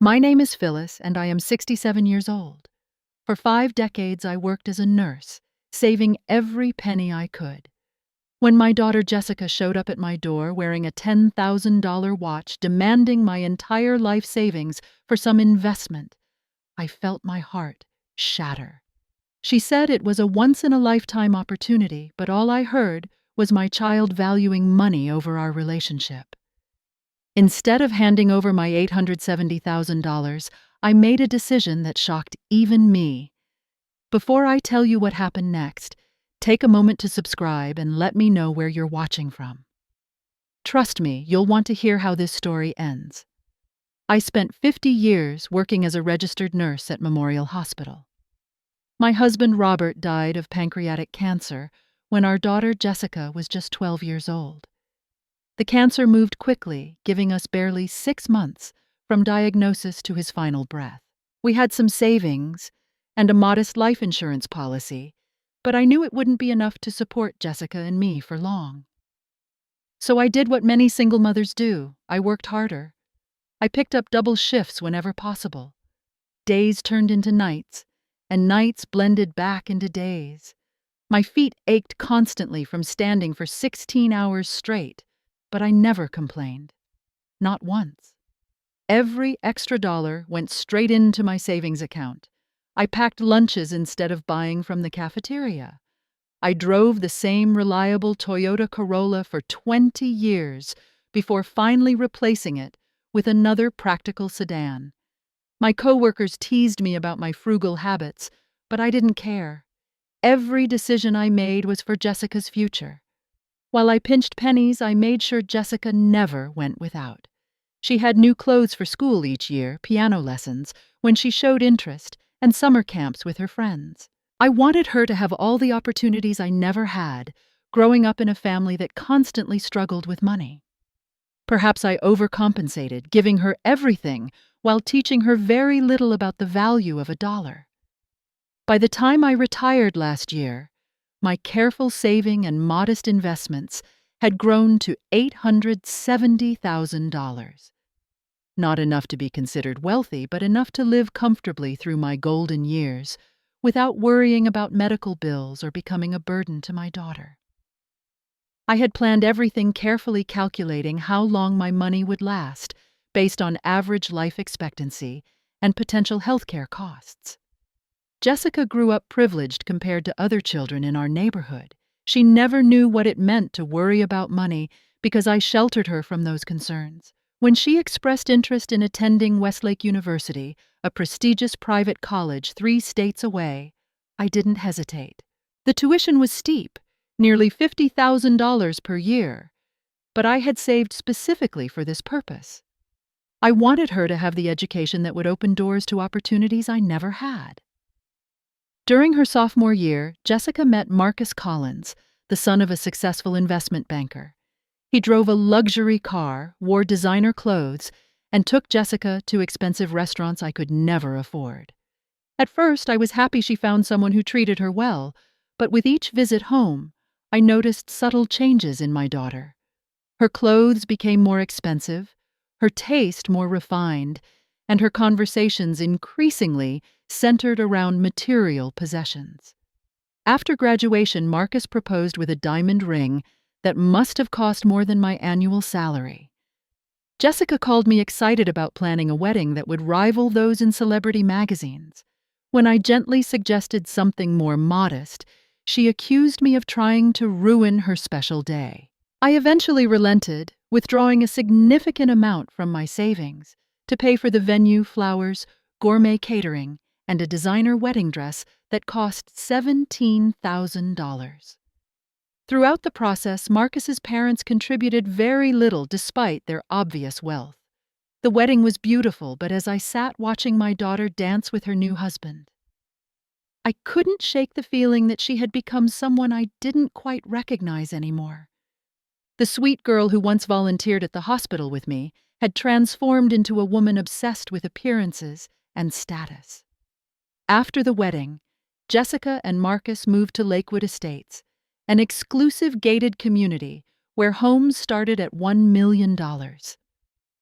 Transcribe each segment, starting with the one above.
My name is Phyllis, and I am 67 years old. For 5 decades, I worked as a nurse, saving every penny I could. When my daughter Jessica showed up at my door wearing a $10,000 watch demanding my entire life savings for some investment, I felt my heart shatter. She said it was a once-in-a-lifetime opportunity, but all I heard was my child valuing money over our relationship. Instead of handing over my $870,000, I made a decision that shocked even me. Before I tell you what happened next, take a moment to subscribe and let me know where you're watching from. Trust me, you'll want to hear how this story ends. I spent 50 years working as a registered nurse at Memorial Hospital. My husband Robert died of pancreatic cancer when our daughter Jessica was just 12 years old. The cancer moved quickly, giving us barely 6 months from diagnosis to his final breath. We had some savings and a modest life insurance policy, but I knew it wouldn't be enough to support Jessica and me for long. So I did what many single mothers do. I worked harder. I picked up double shifts whenever possible. Days turned into nights, and nights blended back into days. My feet ached constantly from standing for 16 hours straight, but I never complained. Not once. Every extra dollar went straight into my savings account. I packed lunches instead of buying from the cafeteria. I drove the same reliable Toyota Corolla for 20 years before finally replacing it with another practical sedan. My coworkers teased me about my frugal habits, but I didn't care. Every decision I made was for Jessica's future. While I pinched pennies, I made sure Jessica never went without. She had new clothes for school each year, piano lessons, when she showed interest, and summer camps with her friends. I wanted her to have all the opportunities I never had, growing up in a family that constantly struggled with money. Perhaps I overcompensated, giving her everything while teaching her very little about the value of a dollar. By the time I retired last year, my careful saving and modest investments had grown to $870,000. Not enough to be considered wealthy, but enough to live comfortably through my golden years without worrying about medical bills or becoming a burden to my daughter. I had planned everything carefully, calculating how long my money would last based on average life expectancy and potential healthcare costs. Jessica grew up privileged compared to other children in our neighborhood. She never knew what it meant to worry about money because I sheltered her from those concerns. When she expressed interest in attending Westlake University, a prestigious private college 3 states away, I didn't hesitate. The tuition was steep, nearly $50,000 per year, but I had saved specifically for this purpose. I wanted her to have the education that would open doors to opportunities I never had. During her sophomore year, Jessica met Marcus Collins, the son of a successful investment banker. He drove a luxury car, wore designer clothes, and took Jessica to expensive restaurants I could never afford. At first, I was happy she found someone who treated her well, but with each visit home, I noticed subtle changes in my daughter. Her clothes became more expensive, her taste more refined, and her conversations increasingly centered around material possessions. After graduation, Marcus proposed with a diamond ring that must have cost more than my annual salary. Jessica called me excited about planning a wedding that would rival those in celebrity magazines. When I gently suggested something more modest, she accused me of trying to ruin her special day. I eventually relented, withdrawing a significant amount from my savings to pay for the venue, flowers, gourmet catering, and a designer wedding dress that cost $17,000. Throughout the process, Marcus's parents contributed very little despite their obvious wealth. The wedding was beautiful, but as I sat watching my daughter dance with her new husband, I couldn't shake the feeling that she had become someone I didn't quite recognize anymore. The sweet girl who once volunteered at the hospital with me had transformed into a woman obsessed with appearances and status. After the wedding, Jessica and Marcus moved to Lakewood Estates, an exclusive gated community where homes started at $1 million.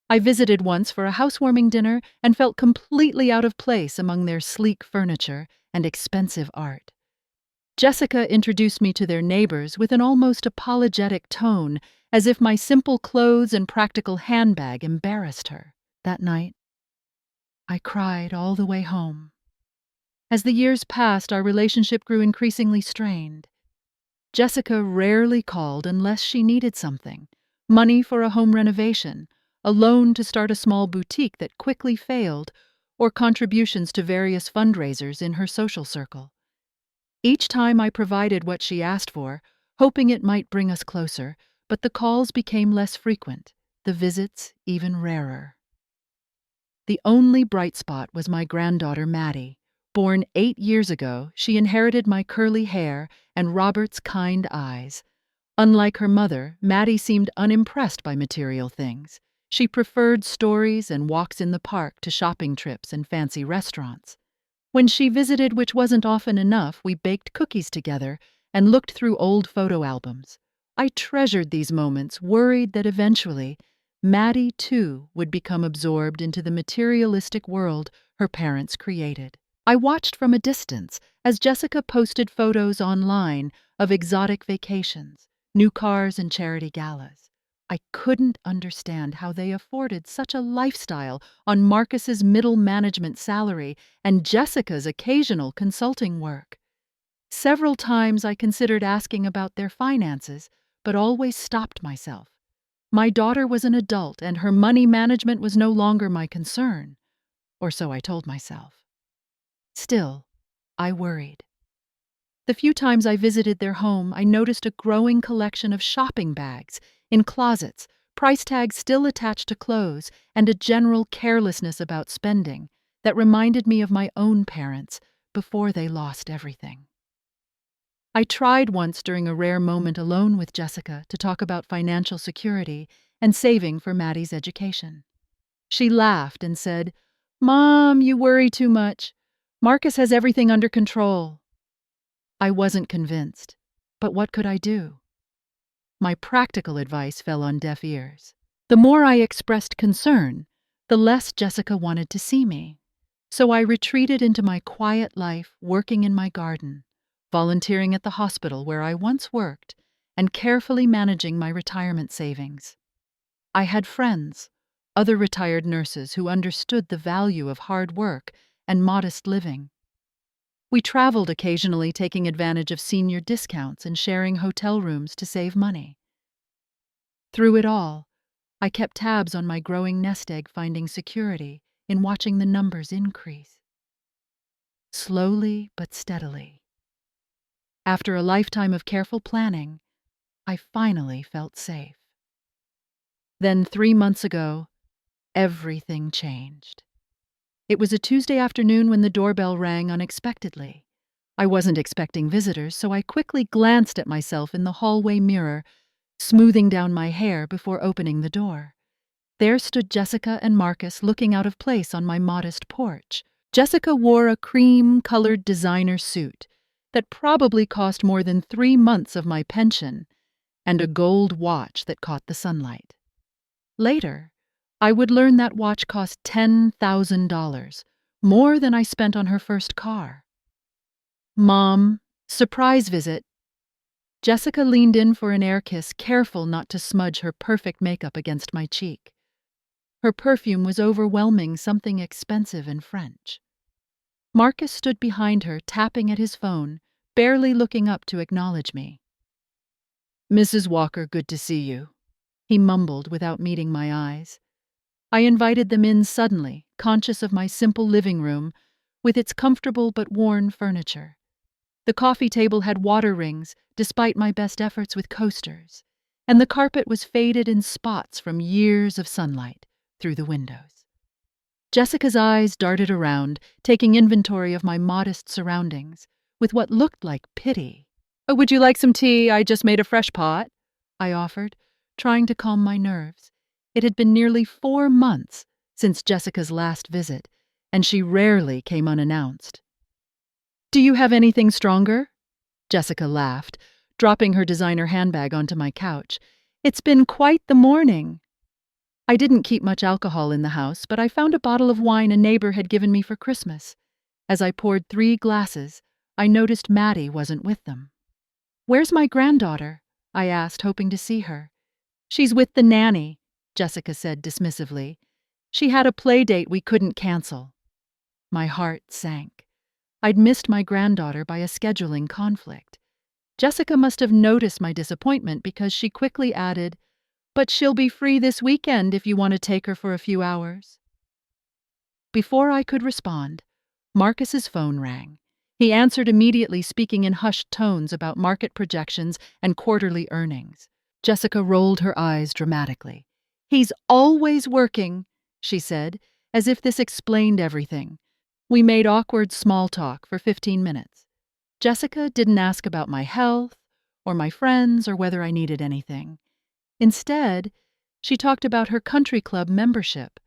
I visited once for a housewarming dinner and felt completely out of place among their sleek furniture and expensive art. Jessica introduced me to their neighbors with an almost apologetic tone, as if my simple clothes and practical handbag embarrassed her. That night, I cried all the way home. As the years passed, our relationship grew increasingly strained. Jessica rarely called unless she needed something: money for a home renovation, a loan to start a small boutique that quickly failed, or contributions to various fundraisers in her social circle. Each time I provided what she asked for, hoping it might bring us closer, but the calls became less frequent, the visits even rarer. The only bright spot was my granddaughter Maddie. Born 8 years ago, she inherited my curly hair and Robert's kind eyes. Unlike her mother, Maddie seemed unimpressed by material things. She preferred stories and walks in the park to shopping trips and fancy restaurants. When she visited, which wasn't often enough, we baked cookies together and looked through old photo albums. I treasured these moments, worried that eventually Maddie, too, would become absorbed into the materialistic world her parents created. I watched from a distance as Jessica posted photos online of exotic vacations, new cars, and charity galas. I couldn't understand how they afforded such a lifestyle on Marcus's middle management salary and Jessica's occasional consulting work. Several times I considered asking about their finances, but always stopped myself. My daughter was an adult, and her money management was no longer my concern, or so I told myself. Still, I worried. The few times I visited their home, I noticed a growing collection of shopping bags in closets, price tags still attached to clothes, and a general carelessness about spending that reminded me of my own parents before they lost everything. I tried once during a rare moment alone with Jessica to talk about financial security and saving for Maddie's education. She laughed and said, "Mom, you worry too much. Marcus has everything under control." I wasn't convinced, but what could I do? My practical advice fell on deaf ears. The more I expressed concern, the less Jessica wanted to see me. So I retreated into my quiet life, working in my garden, volunteering at the hospital where I once worked, and carefully managing my retirement savings. I had friends, other retired nurses who understood the value of hard work and modest living. We traveled occasionally, taking advantage of senior discounts and sharing hotel rooms to save money. Through it all, I kept tabs on my growing nest egg, finding security in watching the numbers increase. Slowly but steadily. After a lifetime of careful planning, I finally felt safe. Then 3 months ago, everything changed. It was a Tuesday afternoon when the doorbell rang unexpectedly. I wasn't expecting visitors, so I quickly glanced at myself in the hallway mirror, smoothing down my hair before opening the door. There stood Jessica and Marcus looking out of place on my modest porch. Jessica wore a cream-colored designer suit that probably cost more than 3 months of my pension, and a gold watch that caught the sunlight. Later, I would learn that watch cost $10,000, more than I spent on her first car. "Mom, surprise visit." Jessica leaned in for an air kiss, careful not to smudge her perfect makeup against my cheek. Her perfume was overwhelming, something expensive and French. Marcus stood behind her, tapping at his phone, barely looking up to acknowledge me. "Mrs. Walker, good to see you," he mumbled without meeting my eyes. I invited them in suddenly, conscious of my simple living room with its comfortable but worn furniture. The coffee table had water rings, despite my best efforts with coasters, and the carpet was faded in spots from years of sunlight through the windows. Jessica's eyes darted around, taking inventory of my modest surroundings, with what looked like pity. "Oh, would you like some tea? I just made a fresh pot," I offered, trying to calm my nerves. It had been nearly 4 months since Jessica's last visit, and she rarely came unannounced. "Do you have anything stronger?" Jessica laughed, dropping her designer handbag onto my couch. "It's been quite the morning." I didn't keep much alcohol in the house, but I found a bottle of wine a neighbor had given me for Christmas. As I poured 3 glasses, I noticed Maddie wasn't with them. "Where's my granddaughter?" I asked, hoping to see her. "She's with the nanny," Jessica said dismissively. "She had a play date we couldn't cancel." My heart sank. I'd missed my granddaughter by a scheduling conflict. Jessica must have noticed my disappointment because she quickly added, "But she'll be free this weekend if you want to take her for a few hours." Before I could respond, Marcus's phone rang. He answered immediately, speaking in hushed tones about market projections and quarterly earnings. Jessica rolled her eyes dramatically. "He's always working," she said, as if this explained everything. We made awkward small talk for 15 minutes. Jessica didn't ask about my health, or my friends, or whether I needed anything. Instead, she talked about her country club membership,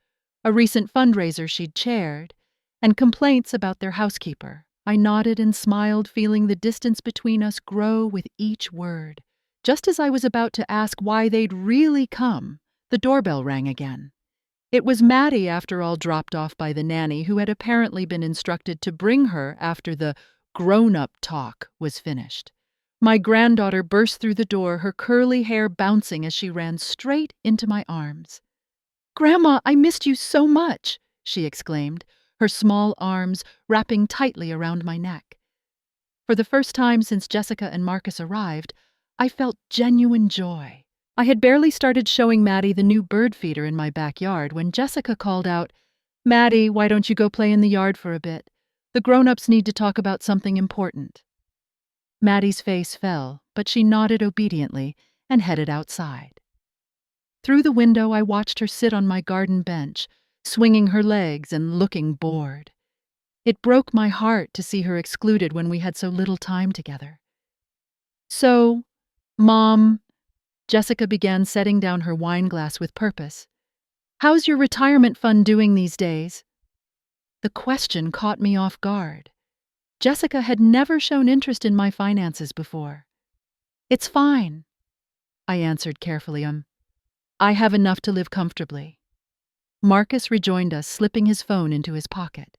a recent fundraiser she'd chaired, and complaints about their housekeeper. I nodded and smiled, feeling the distance between us grow with each word. Just as I was about to ask why they'd really come, the doorbell rang again. It was Maddie, after all, dropped off by the nanny, who had apparently been instructed to bring her after the grown-up talk was finished. My granddaughter burst through the door, her curly hair bouncing as she ran straight into my arms. "Grandma, I missed you so much," she exclaimed, her small arms wrapping tightly around my neck. For the first time since Jessica and Marcus arrived, I felt genuine joy. I had barely started showing Maddie the new bird feeder in my backyard when Jessica called out, "Maddie, why don't you go play in the yard for a bit? The grown-ups need to talk about something important." Maddie's face fell, but she nodded obediently and headed outside. Through the window, I watched her sit on my garden bench, swinging her legs and looking bored. It broke my heart to see her excluded when we had so little time together. "So, Mom," Jessica began, setting down her wine glass with purpose, "how's your retirement fund doing these days?" The question caught me off guard. Jessica had never shown interest in my finances before. "It's fine," I answered carefully. "I have enough to live comfortably." Marcus rejoined us, slipping his phone into his pocket.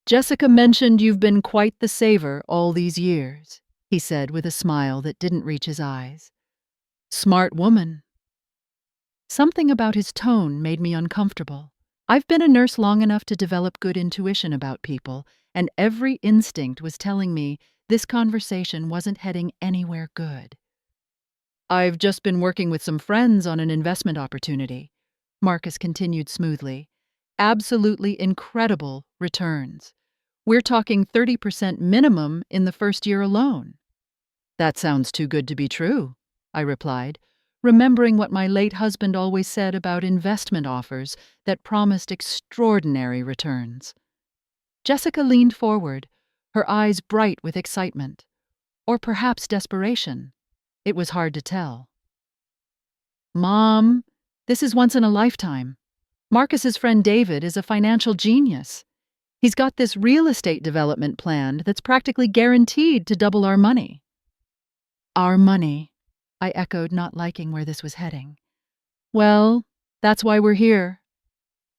"Jessica mentioned you've been quite the saver all these years," he said with a smile that didn't reach his eyes. "Smart woman." Something about his tone made me uncomfortable. I've been a nurse long enough to develop good intuition about people, and every instinct was telling me this conversation wasn't heading anywhere good. "I've just been working with some friends on an investment opportunity," Marcus continued smoothly. "Absolutely incredible returns. We're talking 30% minimum in the first year alone." "That sounds too good to be true," I replied, remembering what my late husband always said about investment offers that promised extraordinary returns. Jessica leaned forward, her eyes bright with excitement, or perhaps desperation. It was hard to tell. "Mom, this is once in a lifetime. Marcus's friend David is a financial genius. He's got this real estate development planned that's practically guaranteed to double our money." "Our money," I echoed, not liking where this was heading. "Well, that's why we're here,"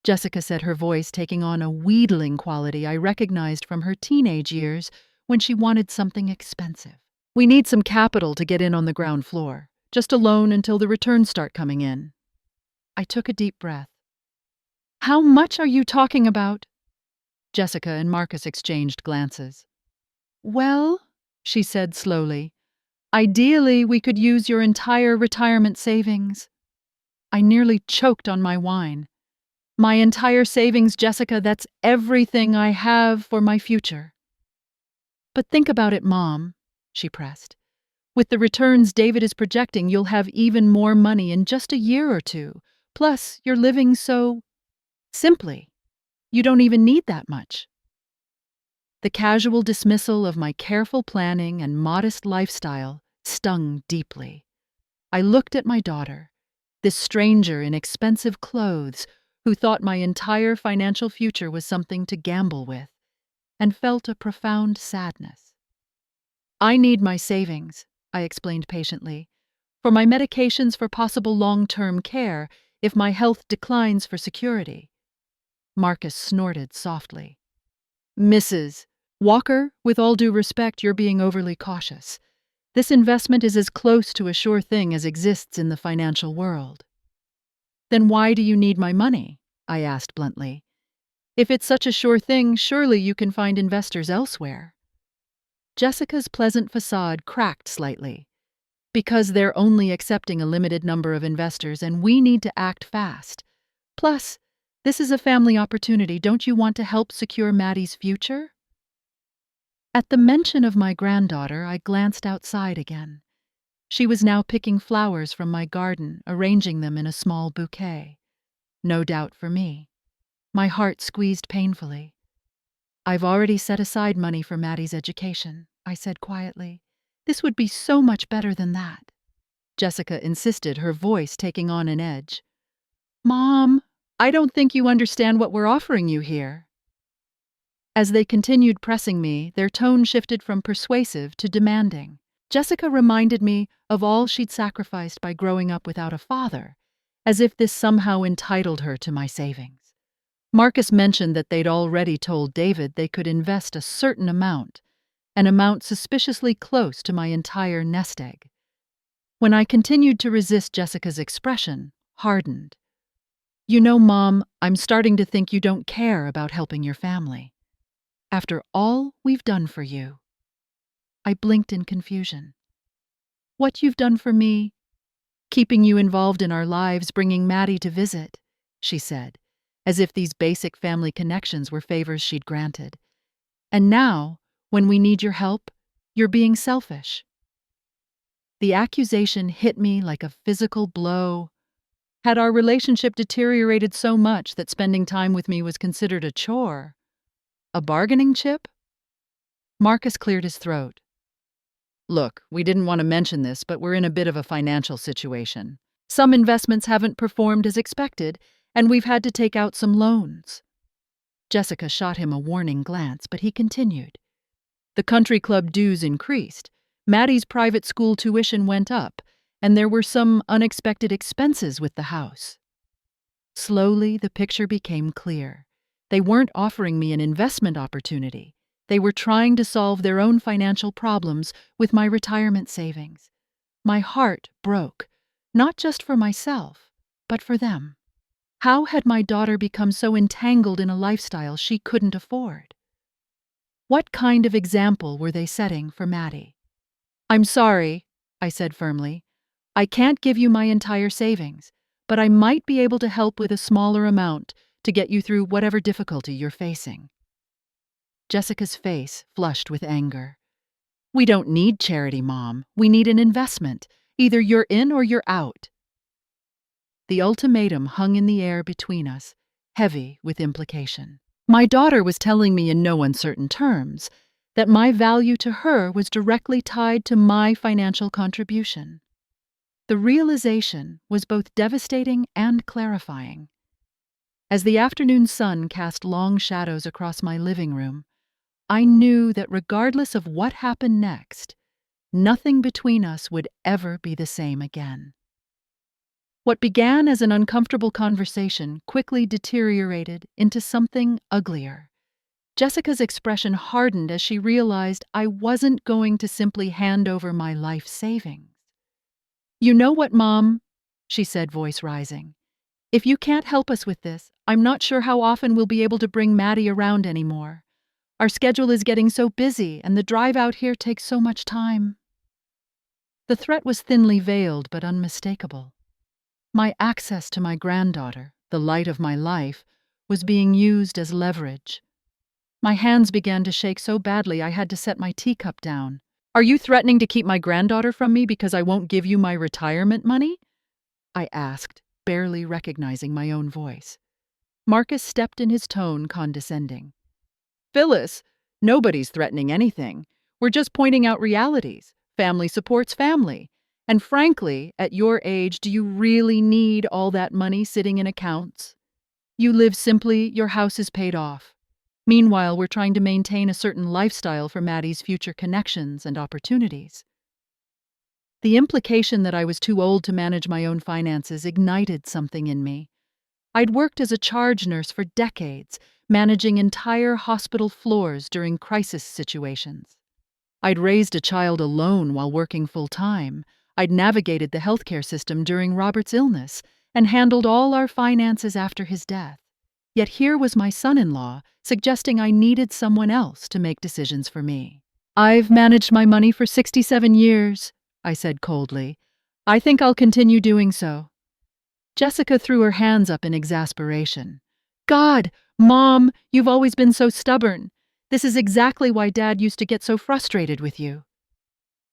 Jessica said, her voice taking on a wheedling quality I recognized from her teenage years when she wanted something expensive. "We need some capital to get in on the ground floor, just a loan until the returns start coming in." I took a deep breath. "How much are you talking about?" Jessica and Marcus exchanged glances. "Well," she said slowly, "ideally we could use your entire retirement savings." I nearly choked on my wine. "My entire savings, Jessica, that's everything I have for my future." "But think about it, Mom," she pressed. "With the returns David is projecting, you'll have even more money in just a year or two. Plus, you're living so simply. You don't even need that much." The casual dismissal of my careful planning and modest lifestyle stung deeply. I looked at my daughter, this stranger in expensive clothes who thought my entire financial future was something to gamble with, and felt a profound sadness. "I need my savings," I explained patiently, "for my medications for possible long-term care, if my health declines for security. Marcus snorted softly. Mrs. Walker, with all due respect, you're being overly cautious. This investment is as close to a sure thing as exists in the financial world. Then why do you need my money? I asked bluntly. If it's such a sure thing, surely you can find investors elsewhere. Jessica's pleasant facade cracked slightly. Because they're only accepting a limited number of investors and we need to act fast. Plus, this is a family opportunity. Don't you want to help secure Maddie's future? At the mention of my granddaughter, I glanced outside again. She was now picking flowers from my garden, arranging them in a small bouquet. No doubt for me. My heart squeezed painfully. I've already set aside money for Maddie's education, I said quietly. This would be so much better than that. Jessica insisted, her voice taking on an edge. Mom, I don't think you understand what we're offering you here. As they continued pressing me, their tone shifted from persuasive to demanding. Jessica reminded me of all she'd sacrificed by growing up without a father, as if this somehow entitled her to my savings. Marcus mentioned that they'd already told David they could invest a certain amount, an amount suspiciously close to my entire nest egg. When I continued to resist, Jessica's expression hardened. You know, Mom, I'm starting to think you don't care about helping your family. After all we've done for you. I blinked in confusion. What you've done for me? Keeping you involved in our lives, bringing Maddie to visit, she said, as if these basic family connections were favors she'd granted. And now, when we need your help, you're being selfish. The accusation hit me like a physical blow. Had our relationship deteriorated so much that spending time with me was considered a chore? A bargaining chip? Marcus cleared his throat. Look, we didn't want to mention this, but we're in a bit of a financial situation. Some investments haven't performed as expected, and we've had to take out some loans. Jessica shot him a warning glance, but he continued. The country club dues increased, Maddie's private school tuition went up, and there were some unexpected expenses with the house. Slowly, the picture became clear. They weren't offering me an investment opportunity. They were trying to solve their own financial problems with my retirement savings. My heart broke, not just for myself, but for them. How had my daughter become so entangled in a lifestyle she couldn't afford? What kind of example were they setting for Maddie? I'm sorry, I said firmly. I can't give you my entire savings, but I might be able to help with a smaller amount to get you through whatever difficulty you're facing. Jessica's face flushed with anger. We don't need charity, Mom. We need an investment. Either you're in or you're out. The ultimatum hung in the air between us, heavy with implication. My daughter was telling me in no uncertain terms that my value to her was directly tied to my financial contribution. The realization was both devastating and clarifying. As the afternoon sun cast long shadows across my living room, I knew that regardless of what happened next, nothing between us would ever be the same again. What began as an uncomfortable conversation quickly deteriorated into something uglier. Jessica's expression hardened as she realized I wasn't going to simply hand over my life savings. You know what, Mom? She said, voice rising. If you can't help us with this, I'm not sure how often we'll be able to bring Maddie around anymore. Our schedule is getting so busy, and the drive out here takes so much time. The threat was thinly veiled but unmistakable. My access to my granddaughter, the light of my life, was being used as leverage. My hands began to shake so badly I had to set my teacup down. Are you threatening to keep my granddaughter from me because I won't give you my retirement money? I asked, barely recognizing my own voice. Marcus stepped in, his tone condescending. Phyllis, nobody's threatening anything. We're just pointing out realities. Family supports family. And frankly, at your age, do you really need all that money sitting in accounts? You live simply, your house is paid off. Meanwhile, we're trying to maintain a certain lifestyle for Maddie's future connections and opportunities. The implication that I was too old to manage my own finances ignited something in me. I'd worked as a charge nurse for decades, managing entire hospital floors during crisis situations. I'd raised a child alone while working full-time. I'd navigated the healthcare system during Robert's illness and handled all our finances after his death. Yet here was my son-in-law suggesting I needed someone else to make decisions for me. "I've managed my money for 67 years," I said coldly. "I think I'll continue doing so." Jessica threw her hands up in exasperation. "God, Mom, you've always been so stubborn. This is exactly why Dad used to get so frustrated with you."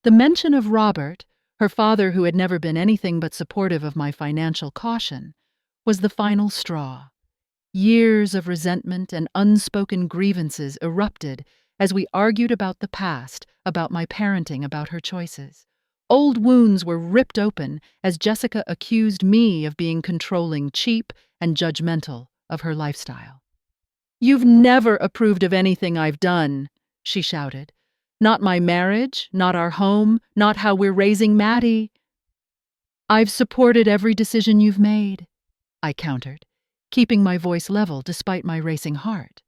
The mention of Robert, her father who had never been anything but supportive of my financial caution, was the final straw. Years of resentment and unspoken grievances erupted as we argued about the past, about my parenting, about her choices. Old wounds were ripped open as Jessica accused me of being controlling, cheap, and judgmental of her lifestyle. "You've never approved of anything I've done," she shouted. "Not my marriage, not our home, not how we're raising Maddie." "I've supported every decision you've made," I countered, keeping my voice level despite my racing heart.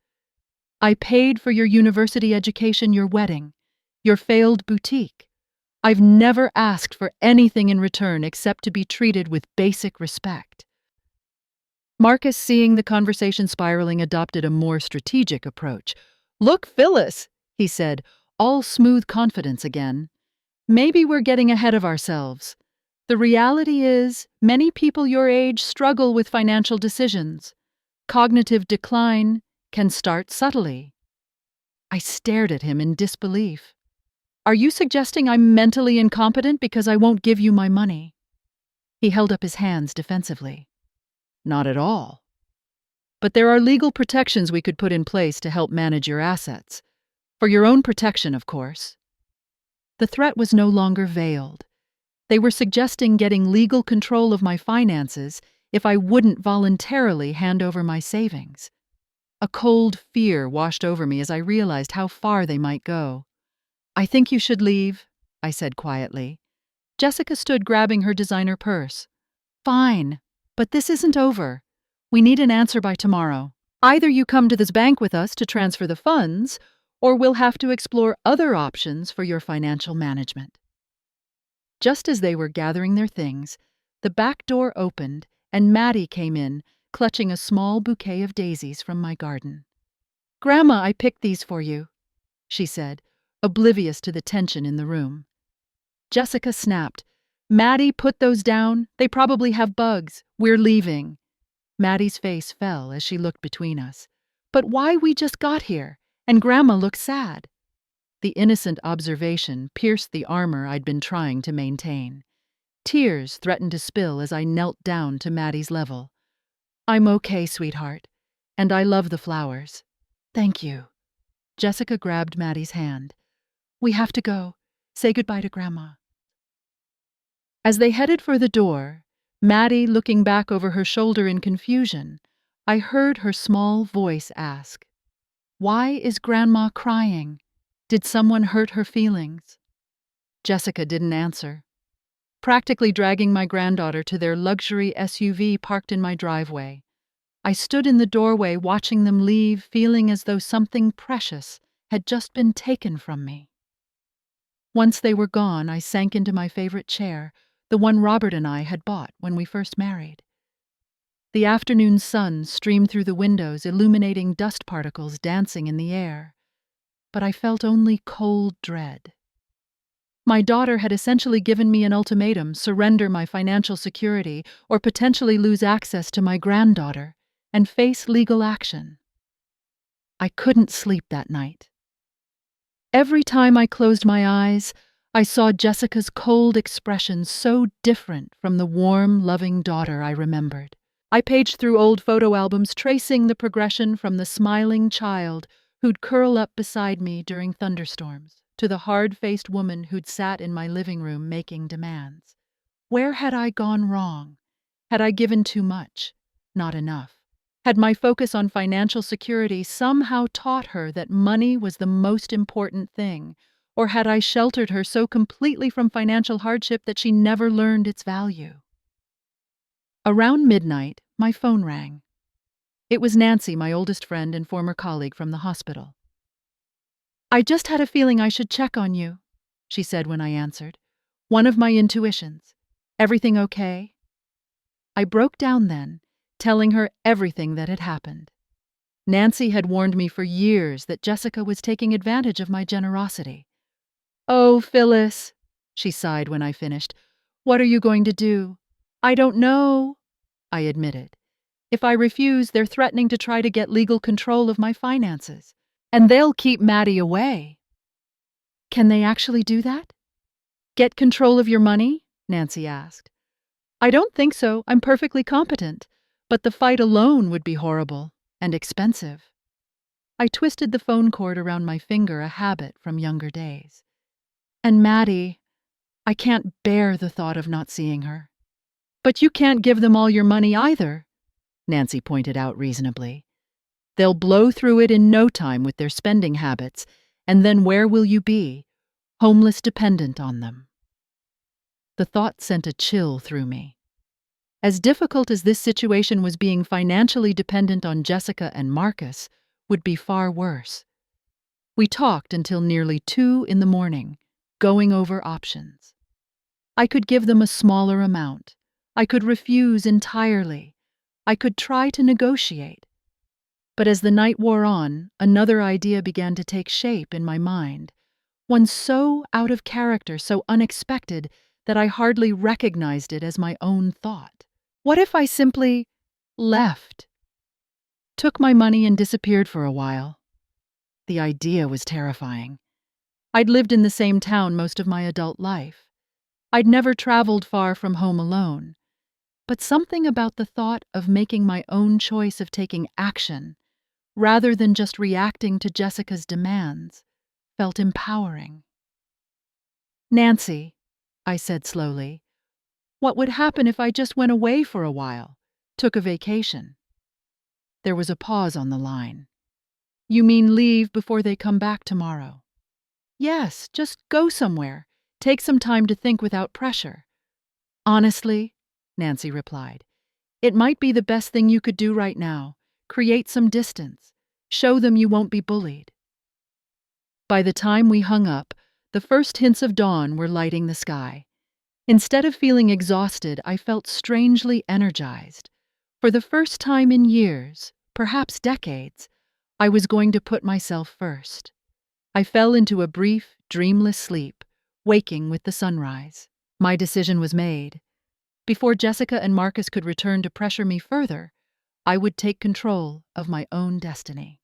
"I paid for your university education, your wedding, your failed boutique. I've never asked for anything in return except to be treated with basic respect." Marcus, seeing the conversation spiraling, adopted a more strategic approach. "Look, Phyllis," he said, all smooth confidence again. "Maybe we're getting ahead of ourselves. The reality is, many people your age struggle with financial decisions. Cognitive decline can start subtly." I stared at him in disbelief. "Are you suggesting I'm mentally incompetent because I won't give you my money?" He held up his hands defensively. "Not at all. But there are legal protections we could put in place to help manage your assets. For your own protection, of course." The threat was no longer veiled. They were suggesting getting legal control of my finances if I wouldn't voluntarily hand over my savings. A cold fear washed over me as I realized how far they might go. "I think you should leave," I said quietly. Jessica stood grabbing her designer purse. "Fine, but this isn't over. We need an answer by tomorrow. Either you come to this bank with us to transfer the funds, or we'll have to explore other options for your financial management." Just as they were gathering their things, the back door opened and Maddie came in, clutching a small bouquet of daisies from my garden. "Grandma, I picked these for you," she said, oblivious to the tension in the room. Jessica snapped. "Maddie, put those down. They probably have bugs. We're leaving." Maddie's face fell as she looked between us. "But why, we just got here, and Grandma looks sad." The innocent observation pierced the armor I'd been trying to maintain. Tears threatened to spill as I knelt down to Maddie's level. "I'm okay, sweetheart, and I love the flowers. Thank you." Jessica grabbed Maddie's hand. "We have to go. Say goodbye to Grandma." As they headed for the door, Maddie looking back over her shoulder in confusion, I heard her small voice ask, "Why is Grandma crying? Did someone hurt her feelings?" Jessica didn't answer. Practically dragging my granddaughter to their luxury SUV parked in my driveway, I stood in the doorway watching them leave, feeling as though something precious had just been taken from me. Once they were gone, I sank into my favorite chair, the one Robert and I had bought when we first married. The afternoon sun streamed through the windows, illuminating dust particles dancing in the air. But I felt only cold dread. My daughter had essentially given me an ultimatum: surrender my financial security or potentially lose access to my granddaughter and face legal action. I couldn't sleep that night. Every time I closed my eyes, I saw Jessica's cold expression, so different from the warm, loving daughter I remembered. I paged through old photo albums, tracing the progression from the smiling child who'd curl up beside me during thunderstorms to the hard-faced woman who'd sat in my living room making demands. Where had I gone wrong? Had I given too much? Not enough? Had my focus on financial security somehow taught her that money was the most important thing, Or had I sheltered her so completely from financial hardship that she never learned its value? Around midnight, my phone rang. It was Nancy, my oldest friend and former colleague from the hospital. "I just had a feeling I should check on you," she said when I answered. "One of my intuitions. Everything okay?" I broke down then, telling her everything that had happened. Nancy had warned me for years that Jessica was taking advantage of my generosity. "Oh, Phyllis," she sighed when I finished. "What are you going to do?" "I don't know," I admitted. "If I refuse, they're threatening to try to get legal control of my finances. And they'll keep Maddie away." "Can they actually do that?" "Get control of your money?" Nancy asked. "I don't think so. I'm perfectly competent. But the fight alone would be horrible and expensive." I twisted the phone cord around my finger, a habit from younger days. "And Maddie, I can't bear the thought of not seeing her." "But you can't give them all your money either," Nancy pointed out reasonably. "They'll blow through it in no time with their spending habits, and then where will you be? Homeless, dependent on them." The thought sent a chill through me. As difficult as this situation was, being financially dependent on Jessica and Marcus would be far worse. We talked until nearly 2 in the morning, going over options. I could give them a smaller amount. I could refuse entirely. I could try to negotiate. But as the night wore on, another idea began to take shape in my mind, one so out of character, so unexpected, that I hardly recognized it as my own thought. What if I simply left? Took my money and disappeared for a while. The idea was terrifying. I'd lived in the same town most of my adult life. I'd never traveled far from home alone. But something about the thought of making my own choice, of taking action, rather than just reacting to Jessica's demands, felt empowering. "Nancy," I said slowly, "what would happen if I just went away for a while, took a vacation?" There was a pause on the line. "You mean leave before they come back tomorrow?" "Yes, just go somewhere. Take some time to think without pressure." "Honestly," Nancy replied, "it might be the best thing you could do right now. Create some distance. Show them you won't be bullied." By the time we hung up, the first hints of dawn were lighting the sky. Instead of feeling exhausted, I felt strangely energized. For the first time in years, perhaps decades, I was going to put myself first. I fell into a brief, dreamless sleep, waking with the sunrise. My decision was made. Before Jessica and Marcus could return to pressure me further, I would take control of my own destiny.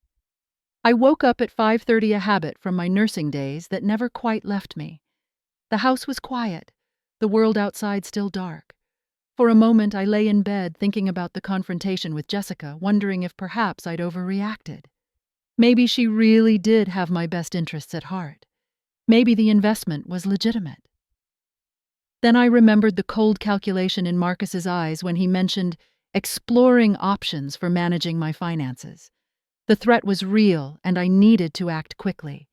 I woke up at 5:30, a habit from my nursing days that never quite left me. The house was quiet, the world outside still dark. For a moment I lay in bed thinking about the confrontation with Jessica, wondering if perhaps I'd overreacted. Maybe she really did have my best interests at heart. Maybe the investment was legitimate. Then I remembered the cold calculation in Marcus's eyes when he mentioned exploring options for managing my finances. The threat was real, and I needed to act quickly.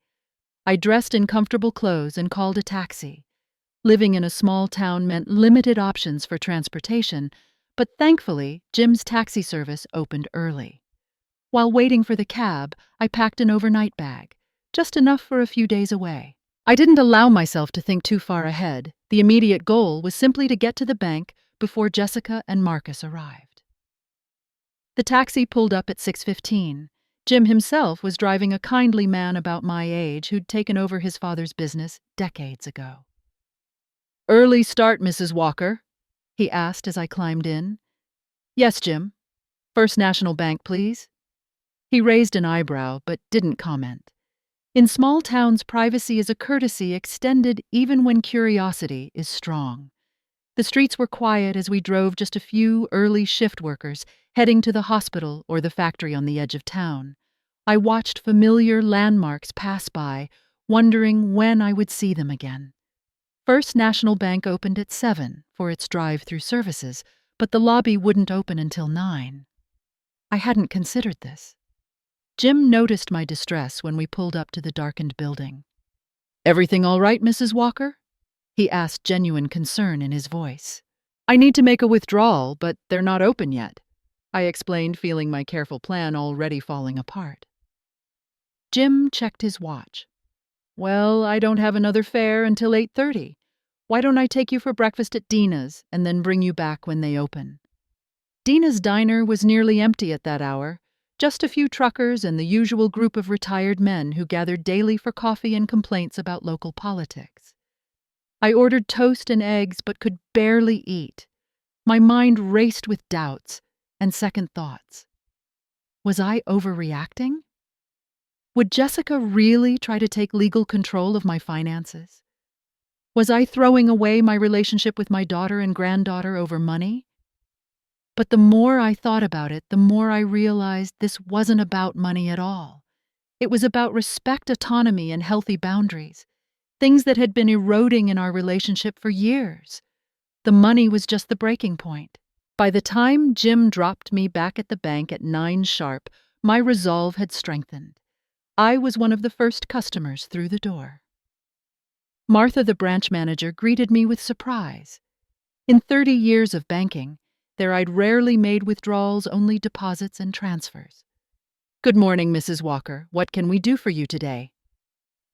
I dressed in comfortable clothes and called a taxi. Living in a small town meant limited options for transportation, but thankfully, Jim's taxi service opened early. While waiting for the cab, I packed an overnight bag, just enough for a few days away. I didn't allow myself to think too far ahead. The immediate goal was simply to get to the bank before Jessica and Marcus arrived. The taxi pulled up at 6:15. Jim himself was driving, a kindly man about my age who'd taken over his father's business decades ago. "Early start, Mrs. Walker?" he asked as I climbed in. "Yes, Jim. First National Bank, please." He raised an eyebrow but didn't comment. In small towns, privacy is a courtesy extended even when curiosity is strong. The streets were quiet as we drove, just a few early shift workers heading to the hospital or the factory on the edge of town. I watched familiar landmarks pass by, wondering when I would see them again. First National Bank opened at 7 for its drive-through services, but the lobby wouldn't open until 9. I hadn't considered this. Jim noticed my distress when we pulled up to the darkened building. Everything all right, Mrs. Walker? He asked, genuine concern in his voice. I need to make a withdrawal, but they're not open yet, I explained, feeling my careful plan already falling apart. Jim checked his watch. Well, I don't have another fare until 8:30. Why don't I take you for breakfast at Dina's and then bring you back when they open? Dina's diner was nearly empty at that hour, just a few truckers and the usual group of retired men who gathered daily for coffee and complaints about local politics. I ordered toast and eggs but could barely eat. My mind raced with doubts and second thoughts. Was I overreacting? Would Jessica really try to take legal control of my finances? Was I throwing away my relationship with my daughter and granddaughter over money? But the more I thought about it, the more I realized this wasn't about money at all. It was about respect, autonomy, and healthy boundaries, things that had been eroding in our relationship for years. The money was just the breaking point. By the time Jim dropped me back at the bank at 9 sharp, my resolve had strengthened. I was one of the first customers through the door. Martha, the branch manager, greeted me with surprise. In 30 years of banking, there I'd rarely made withdrawals, only deposits and transfers. Good morning, Mrs. Walker. What can we do for you today?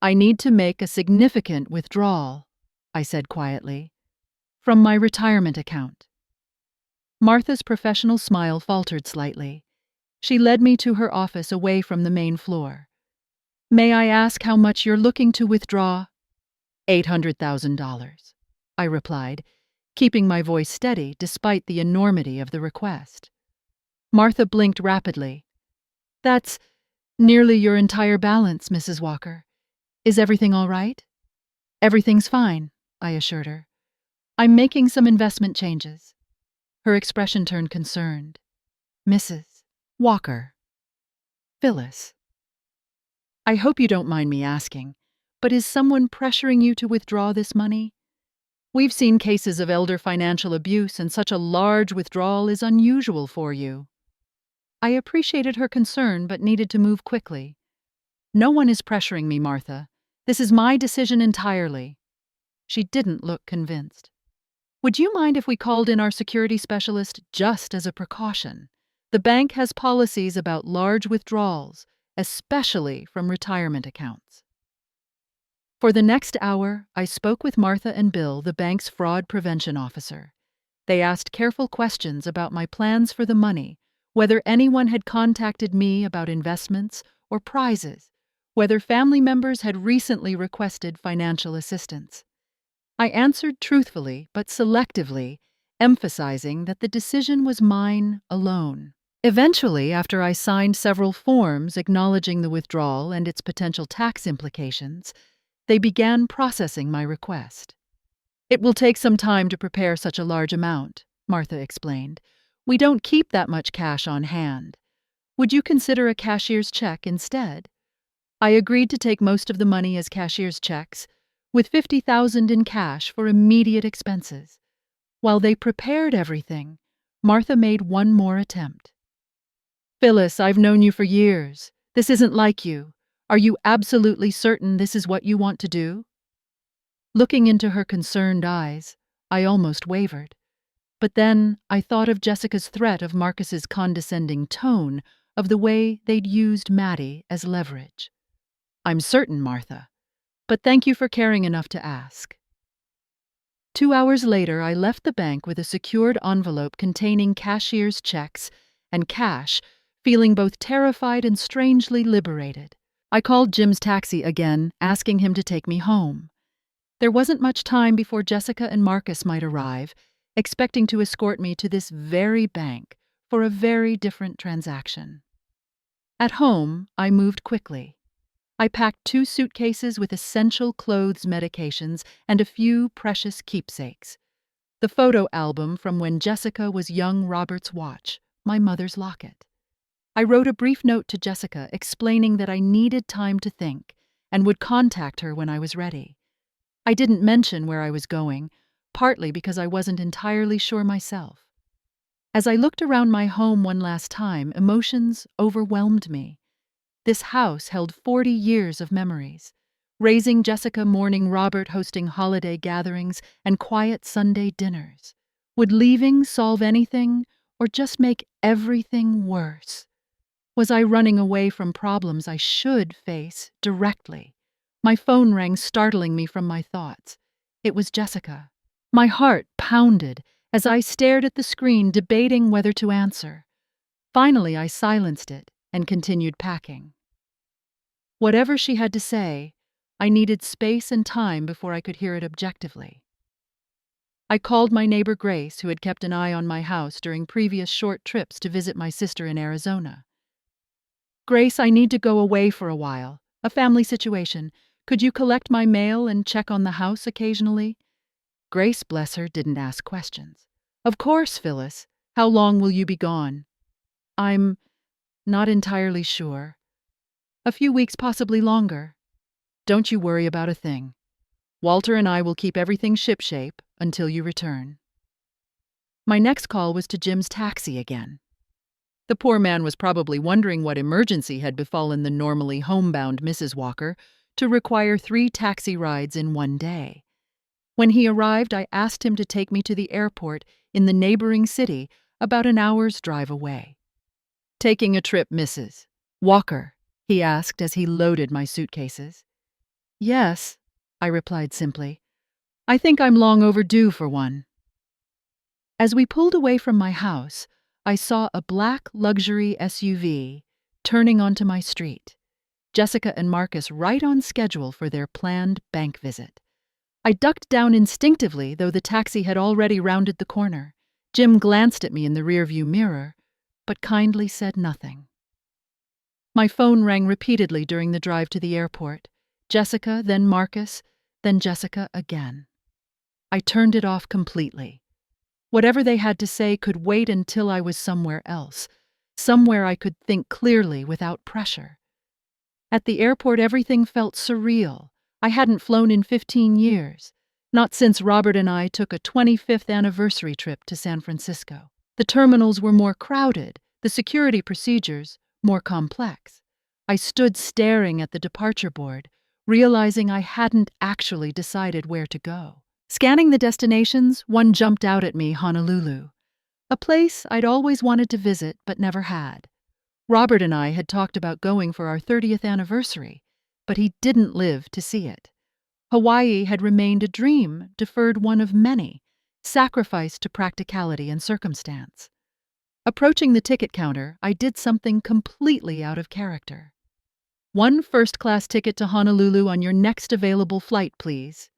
I need to make a significant withdrawal, I said quietly, from my retirement account. Martha's professional smile faltered slightly. She led me to her office away from the main floor. May I ask how much you're looking to withdraw? $800,000, I replied, keeping my voice steady despite the enormity of the request. Martha blinked rapidly. That's nearly your entire balance, Mrs. Walker. Is everything all right? Everything's fine, I assured her. I'm making some investment changes. Her expression turned concerned. Mrs. Walker. Phyllis. I hope you don't mind me asking, but is someone pressuring you to withdraw this money? We've seen cases of elder financial abuse, and such a large withdrawal is unusual for you. I appreciated her concern but needed to move quickly. No one is pressuring me, Martha. This is my decision entirely. She didn't look convinced. Would you mind if we called in our security specialist just as a precaution? The bank has policies about large withdrawals, especially from retirement accounts. For the next hour, I spoke with Martha and Bill, the bank's fraud prevention officer. They asked careful questions about my plans for the money, whether anyone had contacted me about investments or prizes, whether family members had recently requested financial assistance. I answered truthfully but selectively, emphasizing that the decision was mine alone. Eventually, after I signed several forms acknowledging the withdrawal and its potential tax implications, they began processing my request. It will take some time to prepare such a large amount, Martha explained. We don't keep that much cash on hand. Would you consider a cashier's check instead? I agreed to take most of the money as cashier's checks, with $50,000 in cash for immediate expenses. While they prepared everything, Martha made one more attempt. Phyllis, I've known you for years. This isn't like you. Are you absolutely certain this is what you want to do? Looking into her concerned eyes, I almost wavered. But then I thought of Jessica's threat, of Marcus's condescending tone, of the way they'd used Maddie as leverage. I'm certain, Martha, but thank you for caring enough to ask. 2 hours later, I left the bank with a secured envelope containing cashier's checks and cash, feeling both terrified and strangely liberated. I called Jim's taxi again, asking him to take me home. There wasn't much time before Jessica and Marcus might arrive, expecting to escort me to this very bank for a very different transaction. At home, I moved quickly. I packed 2 suitcases with essential clothes, medications, and a few precious keepsakes. The photo album from when Jessica was young Robert's watch, my mother's locket. I wrote a brief note to Jessica explaining that I needed time to think and would contact her when I was ready. I didn't mention where I was going, partly because I wasn't entirely sure myself. As I looked around my home one last time, emotions overwhelmed me. This house held 40 years of memories, raising Jessica, mourning Robert, hosting holiday gatherings and quiet Sunday dinners. Would leaving solve anything or just make everything worse? Was I running away from problems I should face directly? My phone rang, startling me from my thoughts. It was Jessica. My heart pounded as I stared at the screen, debating whether to answer. Finally, I silenced it and continued packing. Whatever she had to say, I needed space and time before I could hear it objectively. I called my neighbor Grace, who had kept an eye on my house during previous short trips to visit my sister in Arizona. "Grace, I need to go away for a while. A family situation. Could you collect my mail and check on the house occasionally?" Grace, bless her, didn't ask questions. "Of course, Phyllis. How long will you be gone?" "I'm not entirely sure. A few weeks, possibly longer." "Don't you worry about a thing. Walter and I will keep everything shipshape until you return." My next call was to Jim's taxi again. The poor man was probably wondering what emergency had befallen the normally homebound Mrs. Walker to require 3 taxi rides in one day. When he arrived, I asked him to take me to the airport in the neighboring city, about an hour's drive away. "Taking a trip, Mrs. Walker?" he asked as he loaded my suitcases. "Yes," I replied simply. "I think I'm long overdue for one." As we pulled away from my house, I saw a black luxury SUV turning onto my street. Jessica and Marcus right on schedule for their planned bank visit. I ducked down instinctively, though the taxi had already rounded the corner. Jim glanced at me in the rearview mirror, but kindly said nothing. My phone rang repeatedly during the drive to the airport. Jessica, then Marcus, then Jessica again. I turned it off completely. Whatever they had to say could wait until I was somewhere else, somewhere I could think clearly without pressure. At the airport, everything felt surreal. I hadn't flown in 15 years, not since Robert and I took a 25th anniversary trip to San Francisco. The terminals were more crowded, the security procedures more complex. I stood staring at the departure board, realizing I hadn't actually decided where to go. Scanning the destinations, one jumped out at me: Honolulu, a place I'd always wanted to visit but never had. Robert and I had talked about going for our 30th anniversary, but he didn't live to see it. Hawaii had remained a dream, deferred, one of many, sacrificed to practicality and circumstance. Approaching the ticket counter, I did something completely out of character. "One first-class ticket to Honolulu on your next available flight, please."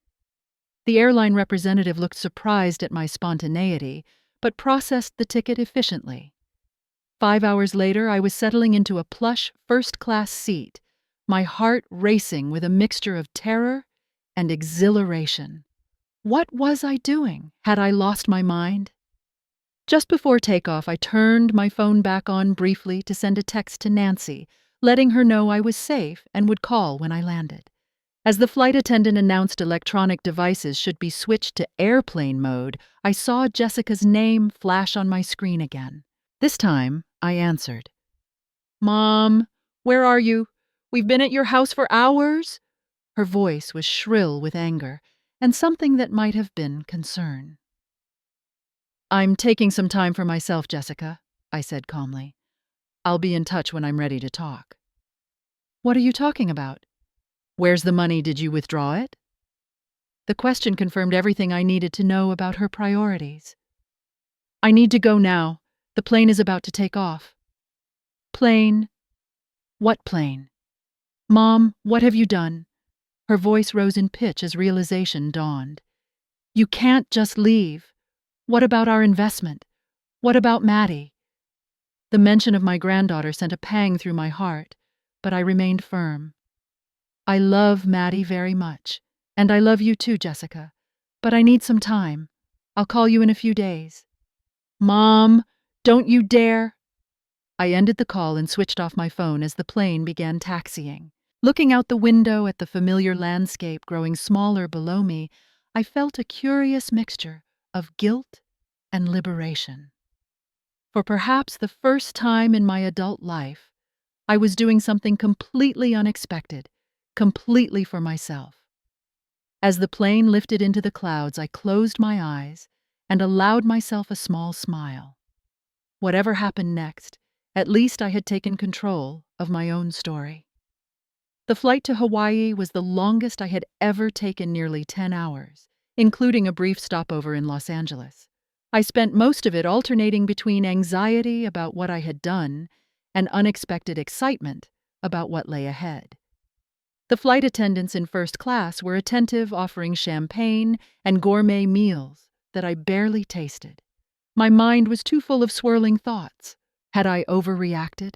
The airline representative looked surprised at my spontaneity, but processed the ticket efficiently. 5 hours later, I was settling into a plush first-class seat, my heart racing with a mixture of terror and exhilaration. What was I doing? Had I lost my mind? Just before takeoff, I turned my phone back on briefly to send a text to Nancy, letting her know I was safe and would call when I landed. As the flight attendant announced electronic devices should be switched to airplane mode, I saw Jessica's name flash on my screen again. This time, I answered. "Mom, where are you? We've been at your house for hours." Her voice was shrill with anger and something that might have been concern. "I'm taking some time for myself, Jessica," I said calmly. "I'll be in touch when I'm ready to talk." "What are you talking about?" "Where's the money? Did you withdraw it?" The question confirmed everything I needed to know about her priorities. "I need to go now. The plane is about to take off." "Plane? What plane?" "Mom, what have you done?" Her voice rose in pitch as realization dawned. "You can't just leave. What about our investment? What about Maddie?" The mention of my granddaughter sent a pang through my heart, but I remained firm. "I love Maddie very much, and I love you too, Jessica, but I need some time. I'll call you in a few days." "Mom, don't you dare!" I ended the call and switched off my phone as the plane began taxiing. Looking out the window at the familiar landscape growing smaller below me, I felt a curious mixture of guilt and liberation. For perhaps the first time in my adult life, I was doing something completely unexpected, completely for myself. As the plane lifted into the clouds, I closed my eyes and allowed myself a small smile. Whatever happened next, at least I had taken control of my own story. The flight to Hawaii was the longest I had ever taken, nearly 10 hours, including a brief stopover in Los Angeles. I spent most of it alternating between anxiety about what I had done and unexpected excitement about what lay ahead. The flight attendants in first class were attentive, offering champagne and gourmet meals that I barely tasted. My mind was too full of swirling thoughts. Had I overreacted?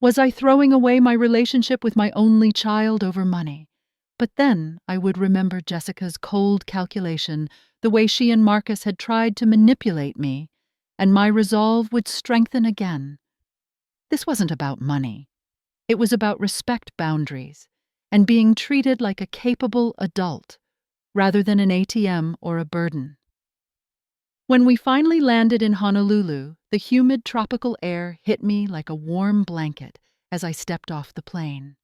Was I throwing away my relationship with my only child over money? But then I would remember Jessica's cold calculation, the way she and Marcus had tried to manipulate me, and my resolve would strengthen again. This wasn't about money. It was about respect boundaries and being treated like a capable adult rather than an ATM or a burden. When we finally landed in Honolulu, the humid tropical air hit me like a warm blanket as I stepped off the plane.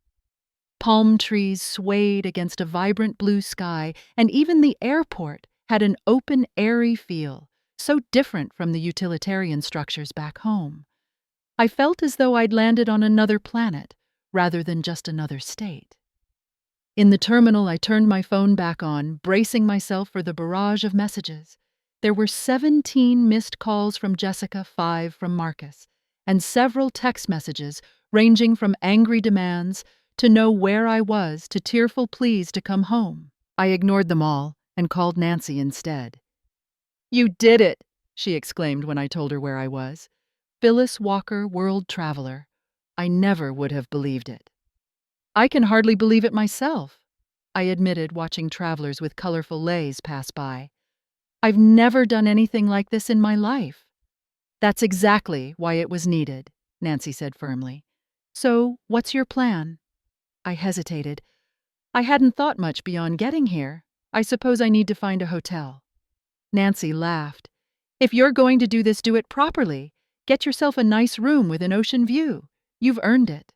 Palm trees swayed against a vibrant blue sky, and even the airport had an open, airy feel, so different from the utilitarian structures back home. I felt as though I'd landed on another planet rather than just another state. In the terminal, I turned my phone back on, bracing myself for the barrage of messages. There were 17 missed calls from Jessica, 5 from Marcus, and several text messages ranging from angry demands to know where I was to tearful pleas to come home. I ignored them all and called Nancy instead. "You did it!" she exclaimed when I told her where I was. Phyllis Walker, world traveler. I never would have believed it. "I can hardly believe it myself," I admitted, watching travelers with colorful leis pass by. "I've never done anything like this in my life." "That's exactly why it was needed," Nancy said firmly. "So, what's your plan?" I hesitated. I hadn't thought much beyond getting here. I suppose I need to find a hotel. Nancy laughed. "If you're going to do this, do it properly. Get yourself a nice room with an ocean view. You've earned it."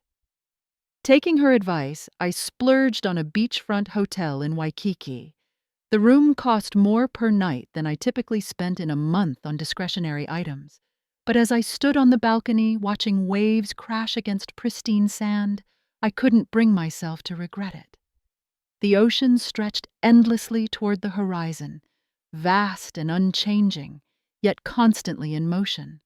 Taking her advice, I splurged on a beachfront hotel in Waikiki. The room cost more per night than I typically spent in a month on discretionary items. But as I stood on the balcony watching waves crash against pristine sand, I couldn't bring myself to regret it. The ocean stretched endlessly toward the horizon, vast and unchanging, yet constantly in motion,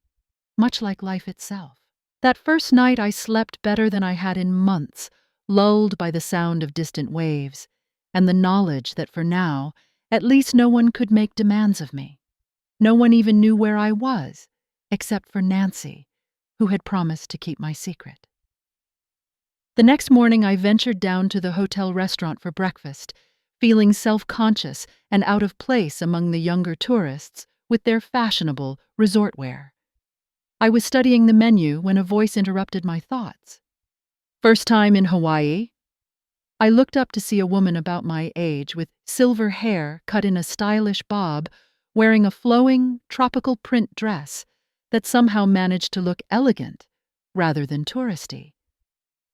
much like life itself. That first night I slept better than I had in months, lulled by the sound of distant waves, and the knowledge that for now, at least no one could make demands of me. No one even knew where I was, except for Nancy, who had promised to keep my secret. The next morning I ventured down to the hotel restaurant for breakfast, feeling self-conscious and out of place among the younger tourists with their fashionable resort wear. I was studying the menu when a voice interrupted my thoughts. "First time in Hawaii?" I looked up to see a woman about my age with silver hair cut in a stylish bob, wearing a flowing, tropical print dress that somehow managed to look elegant rather than touristy.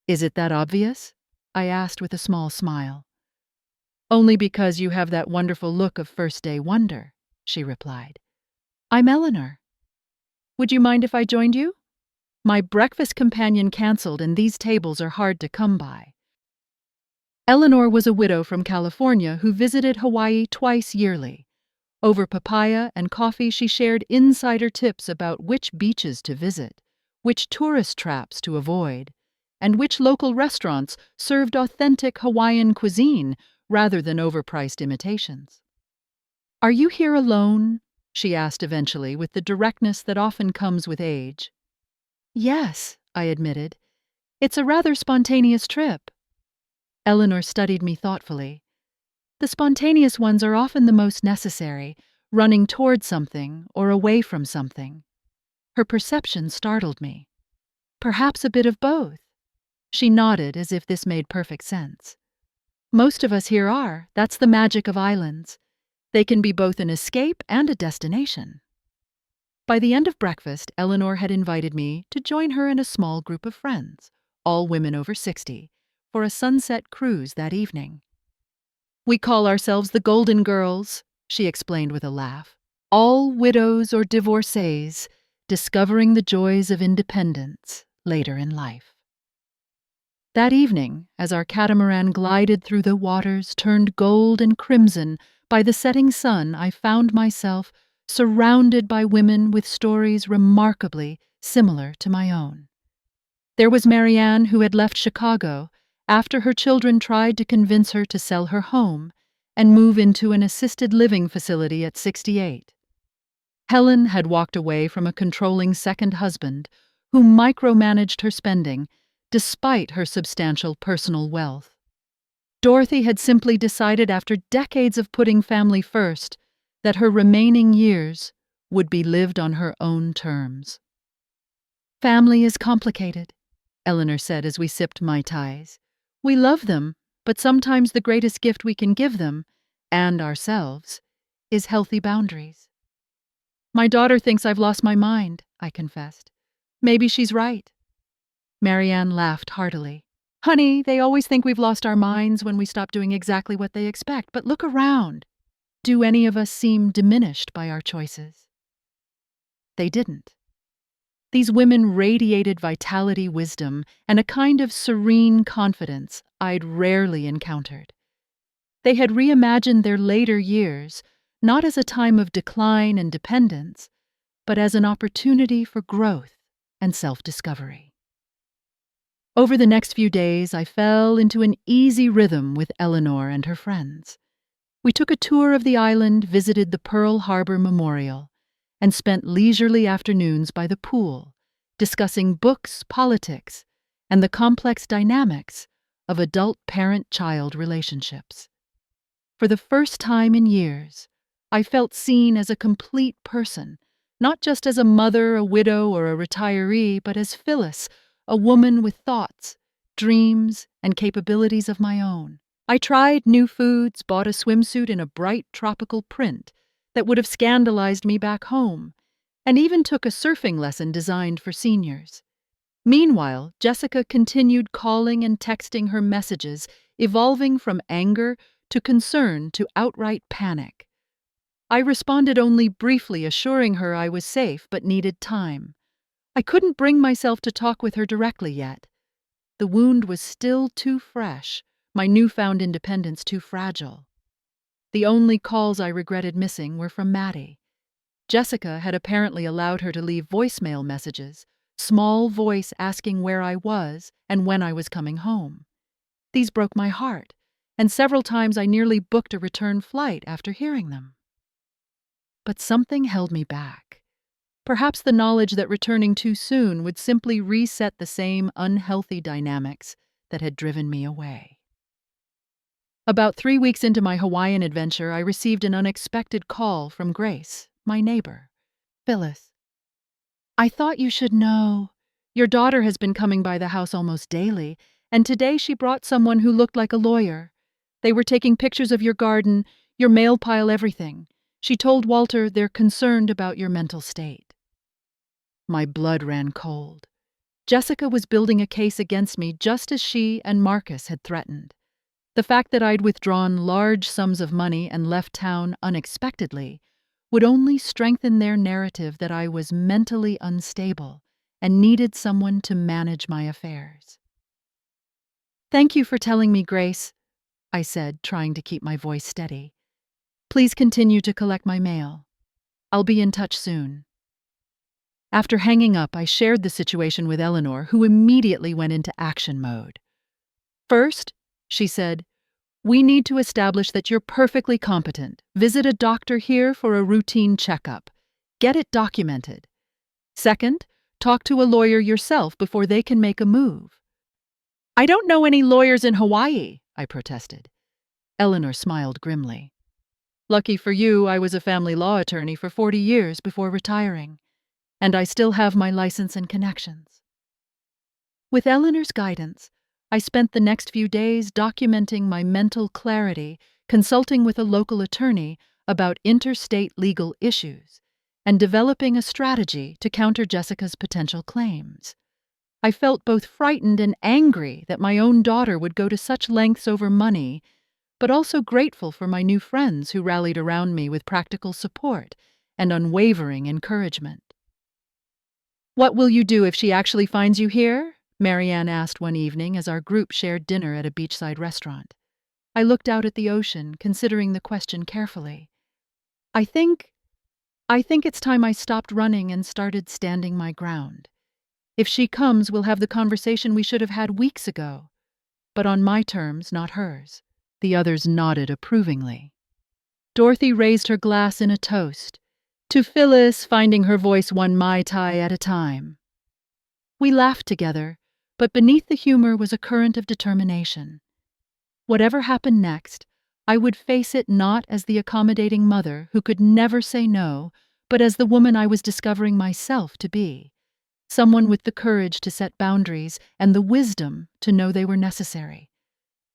"Is it that obvious?" I asked with a small smile. "Only because you have that wonderful look of first-day wonder," she replied. "I'm Eleanor. Would you mind if I joined you? My breakfast companion canceled and these tables are hard to come by." Eleanor was a widow from California who visited Hawaii twice yearly. Over papaya and coffee, she shared insider tips about which beaches to visit, which tourist traps to avoid, and which local restaurants served authentic Hawaiian cuisine rather than overpriced imitations. "Are you here alone?" she asked eventually, with the directness that often comes with age. "Yes," I admitted. "It's a rather spontaneous trip." Eleanor studied me thoughtfully. "The spontaneous ones are often the most necessary, running toward something or away from something." Her perception startled me. "Perhaps a bit of both." She nodded as if this made perfect sense. "Most of us here are. That's the magic of islands. They can be both an escape and a destination." By the end of breakfast, Eleanor had invited me to join her and a small group of friends, all women over 60, for a sunset cruise that evening. "We call ourselves the Golden Girls," she explained with a laugh. "All widows or divorcees, discovering the joys of independence later in life." That evening, as our catamaran glided through the waters turned gold and crimson by the setting sun, I found myself surrounded by women with stories remarkably similar to my own. There was Marianne, who had left Chicago after her children tried to convince her to sell her home and move into an assisted living facility at 68. Helen had walked away from a controlling second husband who micromanaged her spending despite her substantial personal wealth. Dorothy had simply decided after decades of putting family first that her remaining years would be lived on her own terms. "Family is complicated," Eleanor said as we sipped Mai Tais. "We love them, but sometimes the greatest gift we can give them, and ourselves, is healthy boundaries." "My daughter thinks I've lost my mind," I confessed. "Maybe she's right." Marianne laughed heartily. "Honey, they always think we've lost our minds when we stop doing exactly what they expect, but look around. Do any of us seem diminished by our choices?" They didn't. These women radiated vitality, wisdom, and a kind of serene confidence I'd rarely encountered. They had reimagined their later years, not as a time of decline and dependence, but as an opportunity for growth and self-discovery. Over the next few days, I fell into an easy rhythm with Eleanor and her friends. We took a tour of the island, visited the Pearl Harbor Memorial, and spent leisurely afternoons by the pool, discussing books, politics, and the complex dynamics of adult parent-child relationships. For the first time in years, I felt seen as a complete person, not just as a mother, a widow, or a retiree, but as Phyllis, a woman with thoughts, dreams, and capabilities of my own. I tried new foods, bought a swimsuit in a bright tropical print that would have scandalized me back home, and even took a surfing lesson designed for seniors. Meanwhile, Jessica continued calling and texting her messages, evolving from anger to concern to outright panic. I responded only briefly, assuring her I was safe but needed time. I couldn't bring myself to talk with her directly yet. The wound was still too fresh, my newfound independence too fragile. The only calls I regretted missing were from Maddie. Jessica had apparently allowed her to leave voicemail messages, small voice asking where I was and when I was coming home. These broke my heart, and several times I nearly booked a return flight after hearing them. But something held me back. Perhaps the knowledge that returning too soon would simply reset the same unhealthy dynamics that had driven me away. About 3 weeks into my Hawaiian adventure, I received an unexpected call from Grace, my neighbor. "Phyllis, I thought you should know. Your daughter has been coming by the house almost daily, and today she brought someone who looked like a lawyer. They were taking pictures of your garden, your mail pile, everything. She told Walter they're concerned about your mental state." My blood ran cold. Jessica was building a case against me just as she and Marcus had threatened. The fact that I'd withdrawn large sums of money and left town unexpectedly would only strengthen their narrative that I was mentally unstable and needed someone to manage my affairs. "Thank you for telling me, Grace," I said, trying to keep my voice steady. "Please continue to collect my mail. I'll be in touch soon." After hanging up, I shared the situation with Eleanor, who immediately went into action mode. "First," she said, "we need to establish that you're perfectly competent. Visit a doctor here for a routine checkup. Get it documented. Second, talk to a lawyer yourself before they can make a move." "I don't know any lawyers in Hawaii," I protested. Eleanor smiled grimly. "Lucky for you, I was a family law attorney for 40 years before retiring, and I still have my license and connections." With Eleanor's guidance, I spent the next few days documenting my mental clarity, consulting with a local attorney about interstate legal issues, and developing a strategy to counter Jessica's potential claims. I felt both frightened and angry that my own daughter would go to such lengths over money, but also grateful for my new friends who rallied around me with practical support and unwavering encouragement. "What will you do if she actually finds you here?" Marianne asked one evening as our group shared dinner at a beachside restaurant. I looked out at the ocean, considering the question carefully. I think it's time I stopped running and started standing my ground. If she comes, we'll have the conversation we should have had weeks ago, but on my terms, not hers. The others nodded approvingly. Dorothy raised her glass in a toast. To Phyllis, finding her voice one Mai Tai at a time. We laughed together, but beneath the humor was a current of determination. Whatever happened next, I would face it not as the accommodating mother who could never say no, but as the woman I was discovering myself to be. Someone with the courage to set boundaries and the wisdom to know they were necessary.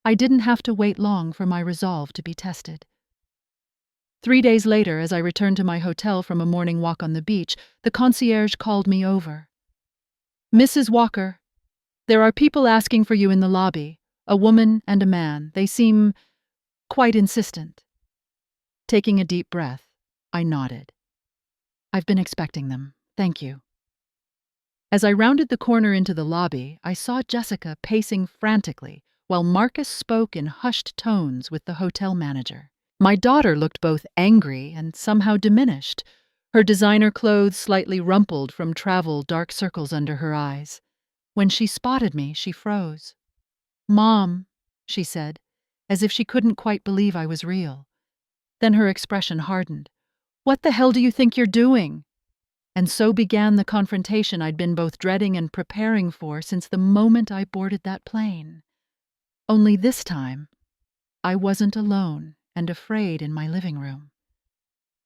I didn't have to wait long for my resolve to be tested. 3 days later, as I returned to my hotel from a morning walk on the beach, the concierge called me over. "Mrs. Walker, there are people asking for you in the lobby, a woman and a man. They seem quite insistent." Taking a deep breath, I nodded. "I've been expecting them. Thank you." As I rounded the corner into the lobby, I saw Jessica pacing frantically while Marcus spoke in hushed tones with the hotel manager. My daughter looked both angry and somehow diminished, her designer clothes slightly rumpled from travel, dark circles under her eyes. When she spotted me, she froze. "Mom," she said, as if she couldn't quite believe I was real. Then her expression hardened. "What the hell do you think you're doing?" And so began the confrontation I'd been both dreading and preparing for since the moment I boarded that plane. Only this time, I wasn't alone and afraid in my living room.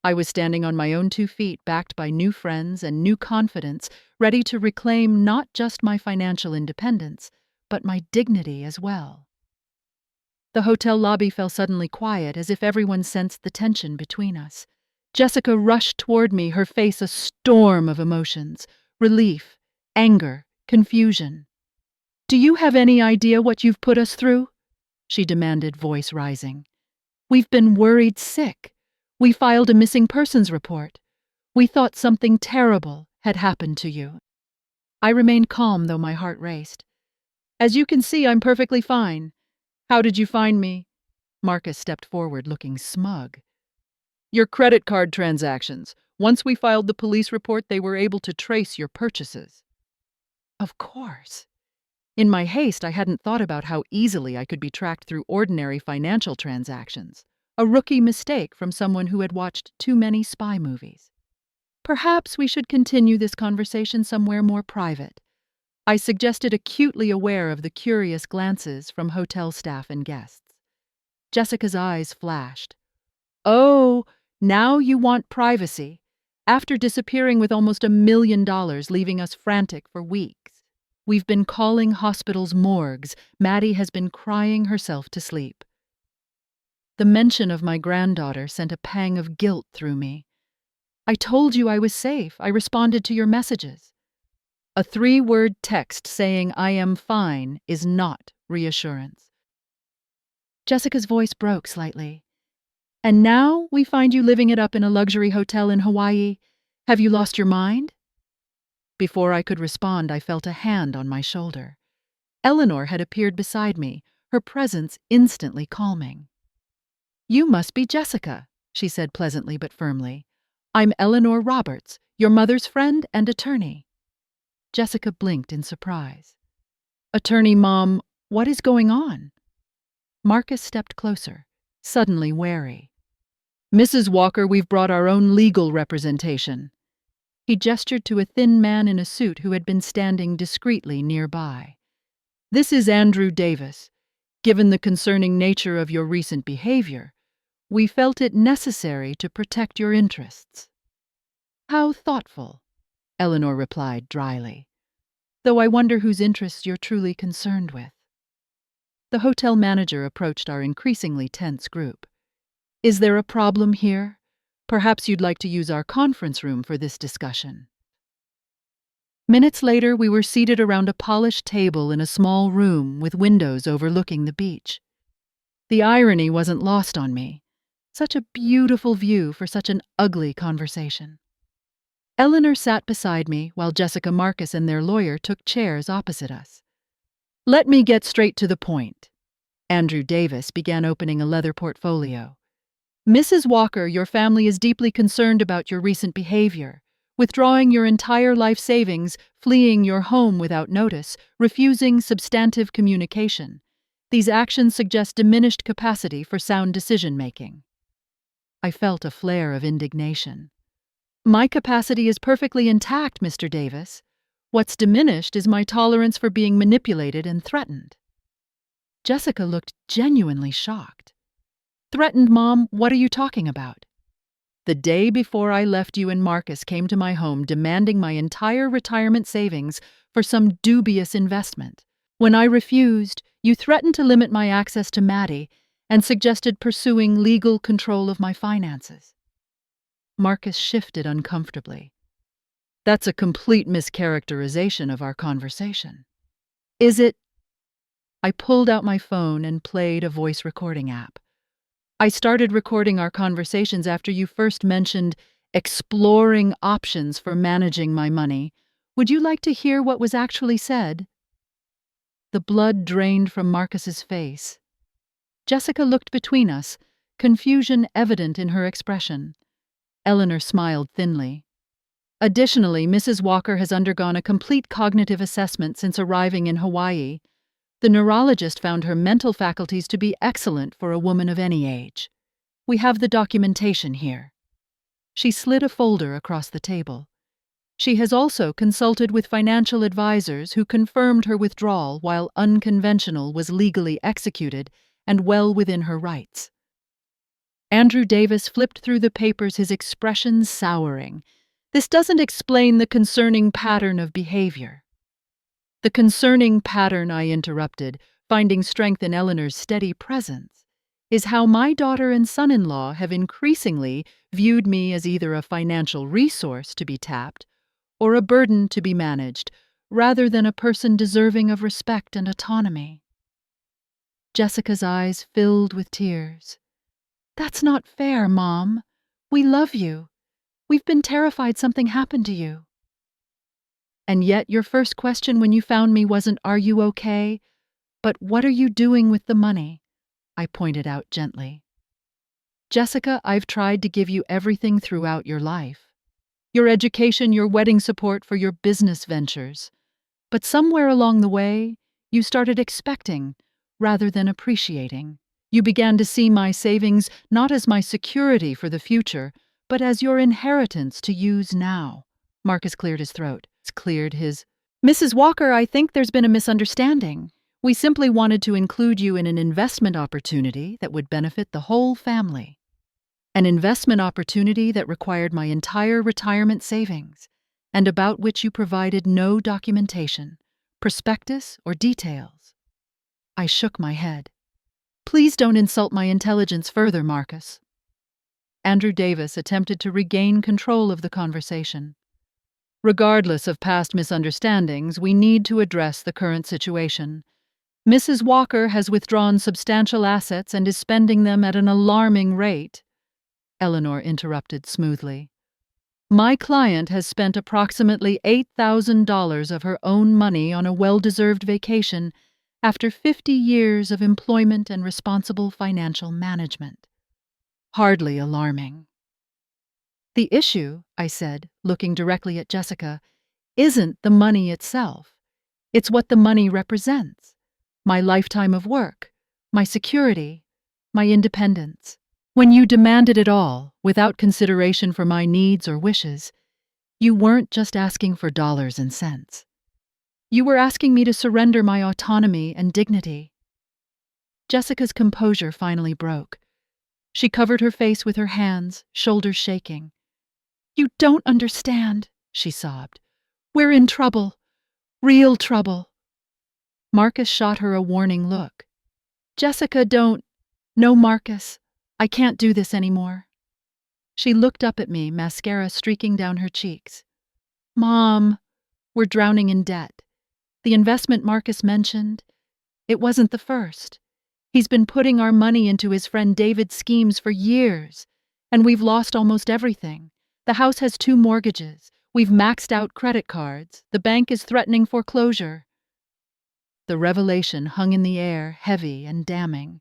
I was standing on my own 2 feet, backed by new friends and new confidence, ready to reclaim not just my financial independence, but my dignity as well. The hotel lobby fell suddenly quiet, as if everyone sensed the tension between us. Jessica rushed toward me, her face a storm of emotions: relief, anger, confusion. "Do you have any idea what you've put us through?" she demanded, voice rising. "We've been worried sick. We filed a missing persons report. We thought something terrible had happened to you." I remained calm, though my heart raced. "As you can see, I'm perfectly fine. How did you find me?" Marcus stepped forward, looking smug. "Your credit card transactions. Once we filed the police report, they were able to trace your purchases." Of course. In my haste, I hadn't thought about how easily I could be tracked through ordinary financial transactions. A rookie mistake from someone who had watched too many spy movies. "Perhaps we should continue this conversation somewhere more private," I suggested, acutely aware of the curious glances from hotel staff and guests. Jessica's eyes flashed. "Oh, now you want privacy, after disappearing with almost $1 million, leaving us frantic for weeks. We've been calling hospitals' morgues. Maddie has been crying herself to sleep." The mention of my granddaughter sent a pang of guilt through me. "I told you I was safe. I responded to your messages." A 3-word text saying "I am fine" is not reassurance. Jessica's voice broke slightly. "And now we find you living it up in a luxury hotel in Hawaii. Have you lost your mind?" Before I could respond, I felt a hand on my shoulder. Eleanor had appeared beside me, her presence instantly calming. "You must be Jessica," she said pleasantly but firmly. "I'm Eleanor Roberts, your mother's friend and attorney." Jessica blinked in surprise. "Attorney Mom, what is going on?" Marcus stepped closer, suddenly wary. "Mrs. Walker, we've brought our own legal representation." He gestured to a thin man in a suit who had been standing discreetly nearby. "This is Andrew Davis. Given the concerning nature of your recent behavior, we felt it necessary to protect your interests." "How thoughtful," Eleanor replied dryly. "Though I wonder whose interests you're truly concerned with." The hotel manager approached our increasingly tense group. "Is there a problem here? Perhaps you'd like to use our conference room for this discussion." Minutes later, we were seated around a polished table in a small room with windows overlooking the beach. The irony wasn't lost on me. Such a beautiful view for such an ugly conversation. Eleanor sat beside me while Jessica Marcus and their lawyer took chairs opposite us. "Let me get straight to the point." Andrew Davis began opening a leather portfolio. "Mrs. Walker, your family is deeply concerned about your recent behavior. Withdrawing your entire life savings, fleeing your home without notice, refusing substantive communication. These actions suggest diminished capacity for sound decision-making." I felt a flare of indignation. "My capacity is perfectly intact, Mr. Davis. What's diminished is my tolerance for being manipulated and threatened." Jessica looked genuinely shocked. "Threatened, Mom? What are you talking about?" "The day before I left, you and Marcus came to my home demanding my entire retirement savings for some dubious investment. When I refused, you threatened to limit my access to Maddie and suggested pursuing legal control of my finances." Marcus shifted uncomfortably. "That's a complete mischaracterization of our conversation." "Is it?" I pulled out my phone and played a voice recording app. "I started recording our conversations after you first mentioned exploring options for managing my money. Would you like to hear what was actually said?" The blood drained from Marcus's face. Jessica looked between us, confusion evident in her expression. Eleanor smiled thinly. "Additionally, Mrs. Walker has undergone a complete cognitive assessment since arriving in Hawaii. The neurologist found her mental faculties to be excellent for a woman of any age. We have the documentation here." She slid a folder across the table. "She has also consulted with financial advisors who confirmed her withdrawal while unconventional was legally executed and well within her rights." Andrew Davis flipped through the papers, his expression souring. "This doesn't explain the concerning pattern of behavior." "The concerning pattern," I interrupted, finding strength in Eleanor's steady presence, "is how my daughter and son-in-law have increasingly viewed me as either a financial resource to be tapped or a burden to be managed, rather than a person deserving of respect and autonomy." Jessica's eyes filled with tears. "That's not fair, Mom. We love you. We've been terrified something happened to you." "And yet your first question when you found me wasn't, 'Are you okay?' but 'What are you doing with the money?'" I pointed out gently. "Jessica, I've tried to give you everything throughout your life. Your education, your wedding support for your business ventures. But somewhere along the way, you started expecting rather than appreciating. You began to see my savings not as my security for the future, but as your inheritance to use now." Marcus cleared his throat. "Mrs. Walker, I think there's been a misunderstanding. We simply wanted to include you in an investment opportunity that would benefit the whole family. An investment opportunity that required my entire retirement savings, and about which you provided no documentation, prospectus, or details." I shook my head. "Please don't insult my intelligence further, Marcus." Andrew Davis attempted to regain control of the conversation. "Regardless of past misunderstandings, we need to address the current situation. Mrs. Walker has withdrawn substantial assets and is spending them at an alarming rate." Eleanor interrupted smoothly. "My client has spent approximately $8,000 of her own money on a well-deserved vacation after 50 years of employment and responsible financial management. Hardly alarming." "The issue," I said, looking directly at Jessica, "isn't the money itself. It's what the money represents. My lifetime of work, my security, my independence. When you demanded it all, without consideration for my needs or wishes, you weren't just asking for dollars and cents. You were asking me to surrender my autonomy and dignity." Jessica's composure finally broke. She covered her face with her hands, shoulders shaking. "You don't understand," she sobbed. "We're in trouble. Real trouble." Marcus shot her a warning look. "Jessica, don't—" "No, Marcus. I can't do this anymore." She looked up at me, mascara streaking down her cheeks. "Mom, We're drowning in debt. The investment Marcus mentioned, it wasn't the first. He's been putting our money into his friend David's schemes for years, and we've lost almost everything. The house has 2 mortgages. We've maxed out credit cards. The bank is threatening foreclosure. The revelation hung in the air, heavy and damning.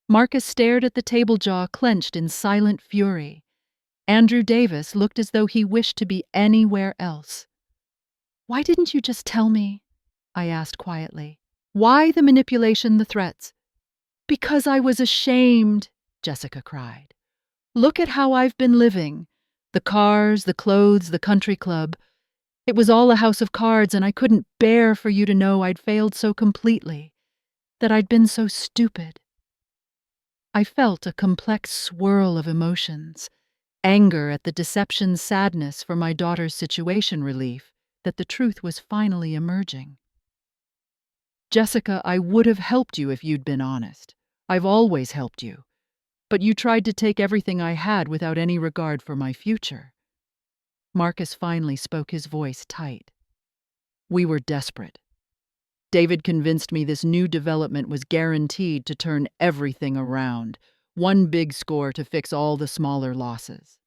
Marcus stared at the table, jaw clenched in silent fury. Andrew Davis looked as though he wished to be anywhere else. "Why didn't you just tell me?" I asked quietly. "Why the manipulation, the threats?" "Because I was ashamed," Jessica cried. "Look at how I've been living. The cars, the clothes, the country club. It was all a house of cards, and I couldn't bear for you to know I'd failed so completely, that I'd been so stupid." I felt a complex swirl of emotions, anger at the deception, sadness for my daughter's situation, relief that the truth was finally emerging. "Jessica, I would have helped you if you'd been honest. I've always helped you. But you tried to take everything I had without any regard for my future." Marcus finally spoke, his voice tight. "We were desperate. David convinced me this new development was guaranteed to turn everything around, one big score to fix all the smaller losses."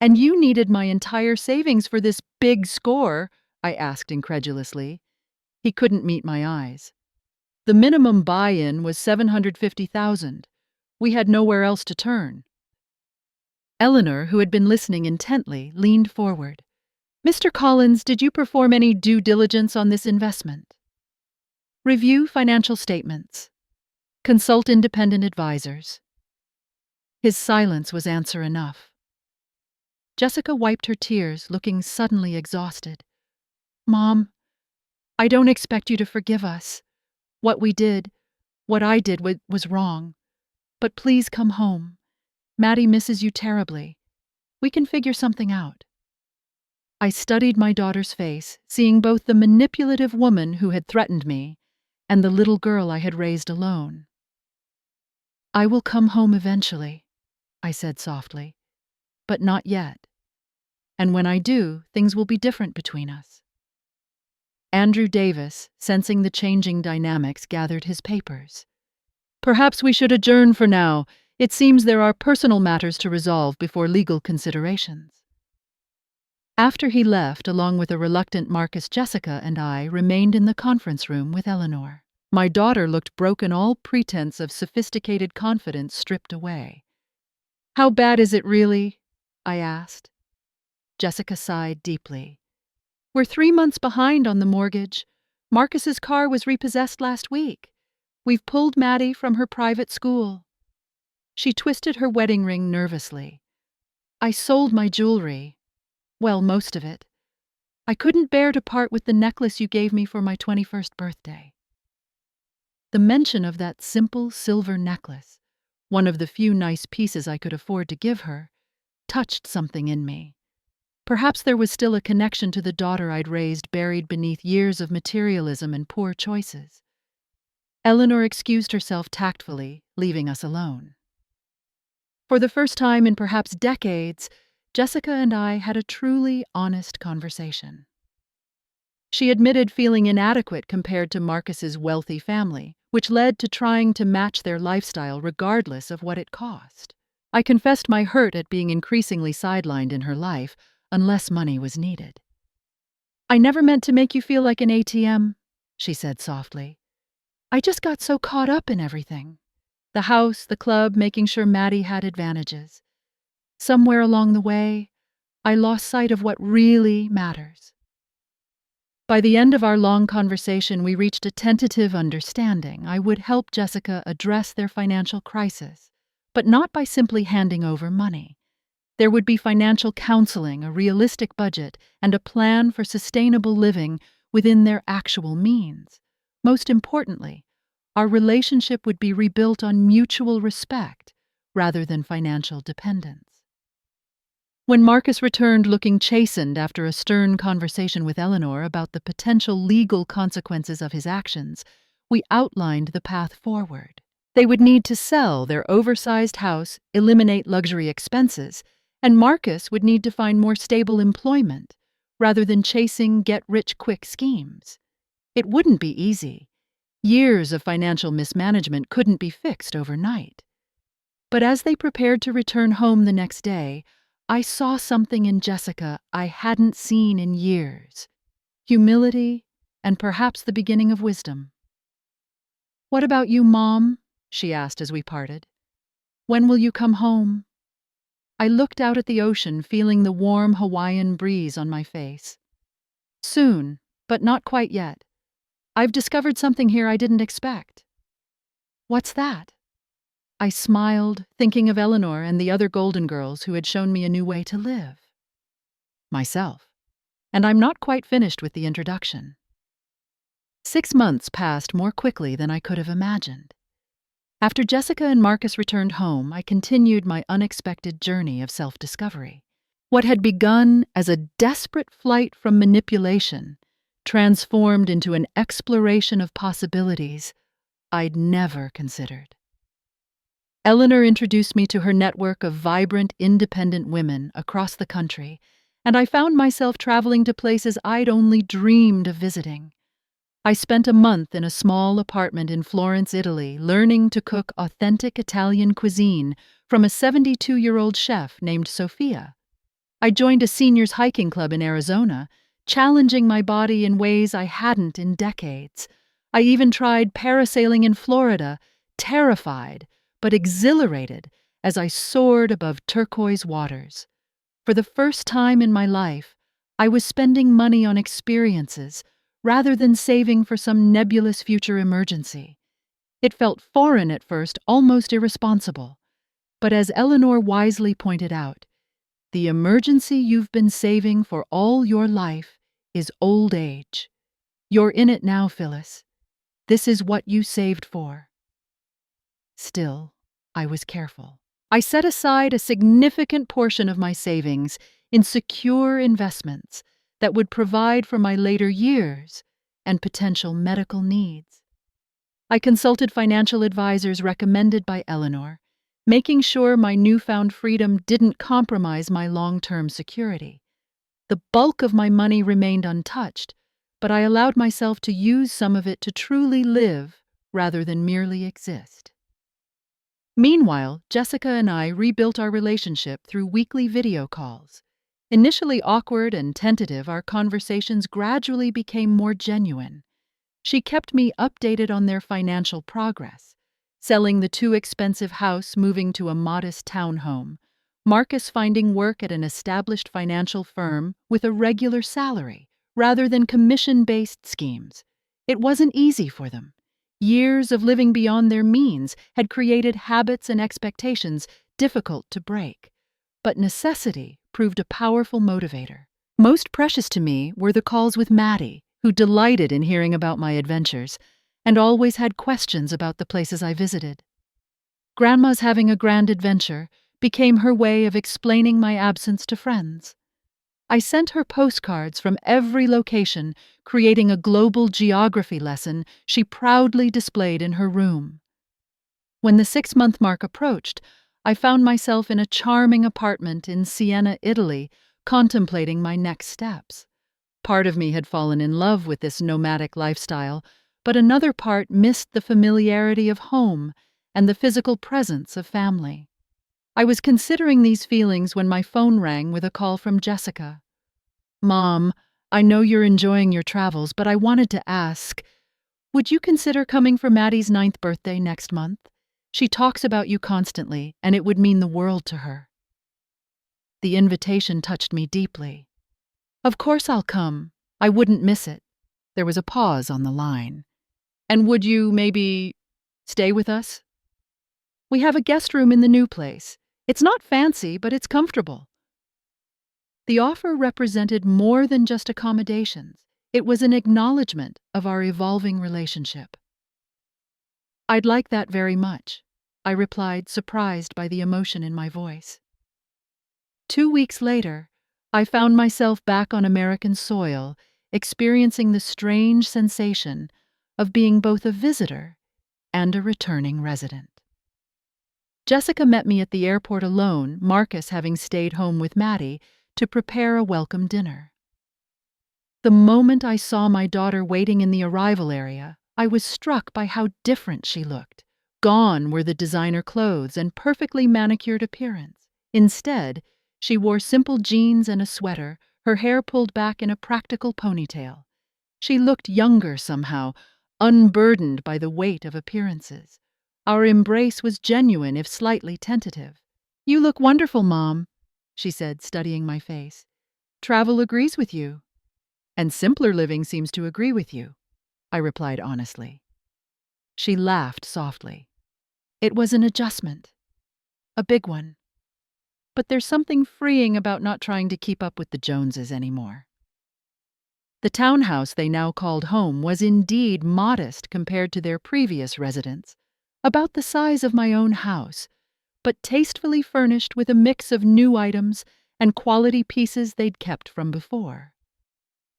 "And you needed my entire savings for this big score?" I asked incredulously. He couldn't meet my eyes. "The minimum buy-in was $750,000. We had nowhere else to turn." Eleanor, who had been listening intently, leaned forward. "Mr. Collins, did you perform any due diligence on this investment? Review financial statements. Consult independent advisors." His silence was answer enough. Jessica wiped her tears, looking suddenly exhausted. "Mom, I don't expect you to forgive us. What I did was wrong. But please come home. Maddie misses you terribly. We can figure something out." I studied my daughter's face, seeing both the manipulative woman who had threatened me and the little girl I had raised alone. "I will come home eventually," I said softly, "but not yet. And when I do, things will be different between us." Andrew Davis, sensing the changing dynamics, gathered his papers. "Perhaps we should adjourn for now. It seems there are personal matters to resolve before legal considerations." After he left, along with a reluctant Marcus, Jessica and I remained in the conference room with Eleanor. My daughter looked broken, all pretense of sophisticated confidence stripped away. "How bad is it really?" I asked. Jessica sighed deeply. "We're 3 months behind on the mortgage. Marcus's car was repossessed last week. We've pulled Maddie from her private school." She twisted her wedding ring nervously. "I sold my jewelry. Well, most of it. I couldn't bear to part with the necklace you gave me for my 21st birthday." The mention of that simple silver necklace, one of the few nice pieces I could afford to give her, touched something in me. Perhaps there was still a connection to the daughter I'd raised, buried beneath years of materialism and poor choices. Eleanor excused herself tactfully, leaving us alone. For the first time in perhaps decades, Jessica and I had a truly honest conversation. She admitted feeling inadequate compared to Marcus's wealthy family, which led to trying to match their lifestyle regardless of what it cost. I confessed my hurt at being increasingly sidelined in her life unless money was needed. "I never meant to make you feel like an ATM," she said softly. "I just got so caught up in everything. The house, the club, making sure Maddie had advantages. Somewhere along the way, I lost sight of what really matters." By the end of our long conversation, we reached a tentative understanding. I would help Jessica address their financial crisis, but not by simply handing over money. There would be financial counseling, a realistic budget, and a plan for sustainable living within their actual means. Most importantly, our relationship would be rebuilt on mutual respect rather than financial dependence. When Marcus returned looking chastened after a stern conversation with Eleanor about the potential legal consequences of his actions, we outlined the path forward. They would need to sell their oversized house, eliminate luxury expenses, and Marcus would need to find more stable employment, rather than chasing get-rich-quick schemes. It wouldn't be easy. Years of financial mismanagement couldn't be fixed overnight. But as they prepared to return home the next day, I saw something in Jessica I hadn't seen in years: humility and perhaps the beginning of wisdom. "What about you, Mom?" she asked as we parted. "When will you come home?" I looked out at the ocean, feeling the warm Hawaiian breeze on my face. "Soon, but not quite yet. I've discovered something here I didn't expect." "What's that?" I smiled, thinking of Eleanor and the other Golden Girls who had shown me a new way to live. Myself. And I'm not quite finished with the introduction. 6 months passed more quickly than I could have imagined. After Jessica and Marcus returned home, I continued my unexpected journey of self-discovery. What had begun as a desperate flight from manipulation transformed into an exploration of possibilities I'd never considered. Eleanor introduced me to her network of vibrant, independent women across the country, and I found myself traveling to places I'd only dreamed of visiting. I spent a month in a small apartment in Florence, Italy, learning to cook authentic Italian cuisine from a 72-year-old chef named Sofia. I joined a seniors hiking club in Arizona, challenging my body in ways I hadn't in decades. I even tried parasailing in Florida, terrified but exhilarated as I soared above turquoise waters. For the first time in my life, I was spending money on experiences rather than saving for some nebulous future emergency. It felt foreign at first, almost irresponsible. But as Eleanor wisely pointed out, the emergency you've been saving for all your life is old age. You're in it now, Phyllis. This is what you saved for. Still, I was careful. I set aside a significant portion of my savings in secure investments that would provide for my later years and potential medical needs. I consulted financial advisors recommended by Eleanor, making sure my newfound freedom didn't compromise my long-term security. The bulk of my money remained untouched, but I allowed myself to use some of it to truly live rather than merely exist. Meanwhile, Jessica and I rebuilt our relationship through weekly video calls. Initially awkward and tentative, our conversations gradually became more genuine. She kept me updated on their financial progress, selling the too expensive house, moving to a modest townhome, Marcus finding work at an established financial firm with a regular salary rather than commission-based schemes. It wasn't easy for them. Years of living beyond their means had created habits and expectations difficult to break. But necessity proved a powerful motivator. Most precious to me were the calls with Maddie, who delighted in hearing about my adventures and always had questions about the places I visited. Grandma's having a grand adventure became her way of explaining my absence to friends. I sent her postcards from every location, creating a global geography lesson she proudly displayed in her room. When the 6-month mark approached, I found myself in a charming apartment in Siena, Italy, contemplating my next steps. Part of me had fallen in love with this nomadic lifestyle, but another part missed the familiarity of home and the physical presence of family. I was considering these feelings when my phone rang with a call from Jessica. "Mom, I know you're enjoying your travels, but I wanted to ask, would you consider coming for Maddie's 9th birthday next month? She talks about you constantly, and it would mean the world to her." The invitation touched me deeply. "Of course I'll come. I wouldn't miss it." There was a pause on the line. "And would you maybe stay with us? We have a guest room in the new place. It's not fancy, but it's comfortable." The offer represented more than just accommodations. It was an acknowledgement of our evolving relationship. "I'd like that very much," I replied, surprised by the emotion in my voice. 2 weeks later, I found myself back on American soil, experiencing the strange sensation of being both a visitor and a returning resident. Jessica met me at the airport alone, Marcus having stayed home with Maddie to prepare a welcome dinner. The moment I saw my daughter waiting in the arrival area, I was struck by how different she looked. Gone were the designer clothes and perfectly manicured appearance. Instead, she wore simple jeans and a sweater, her hair pulled back in a practical ponytail. She looked younger somehow, unburdened by the weight of appearances. Our embrace was genuine, if slightly tentative. "You look wonderful, Mom," she said, studying my face. "Travel agrees with you. And simpler living seems to agree with you," I replied honestly. She laughed softly. "It was an adjustment. A big one. But there's something freeing about not trying to keep up with the Joneses anymore." The townhouse they now called home was indeed modest compared to their previous residence, about the size of my own house, but tastefully furnished with a mix of new items and quality pieces they'd kept from before.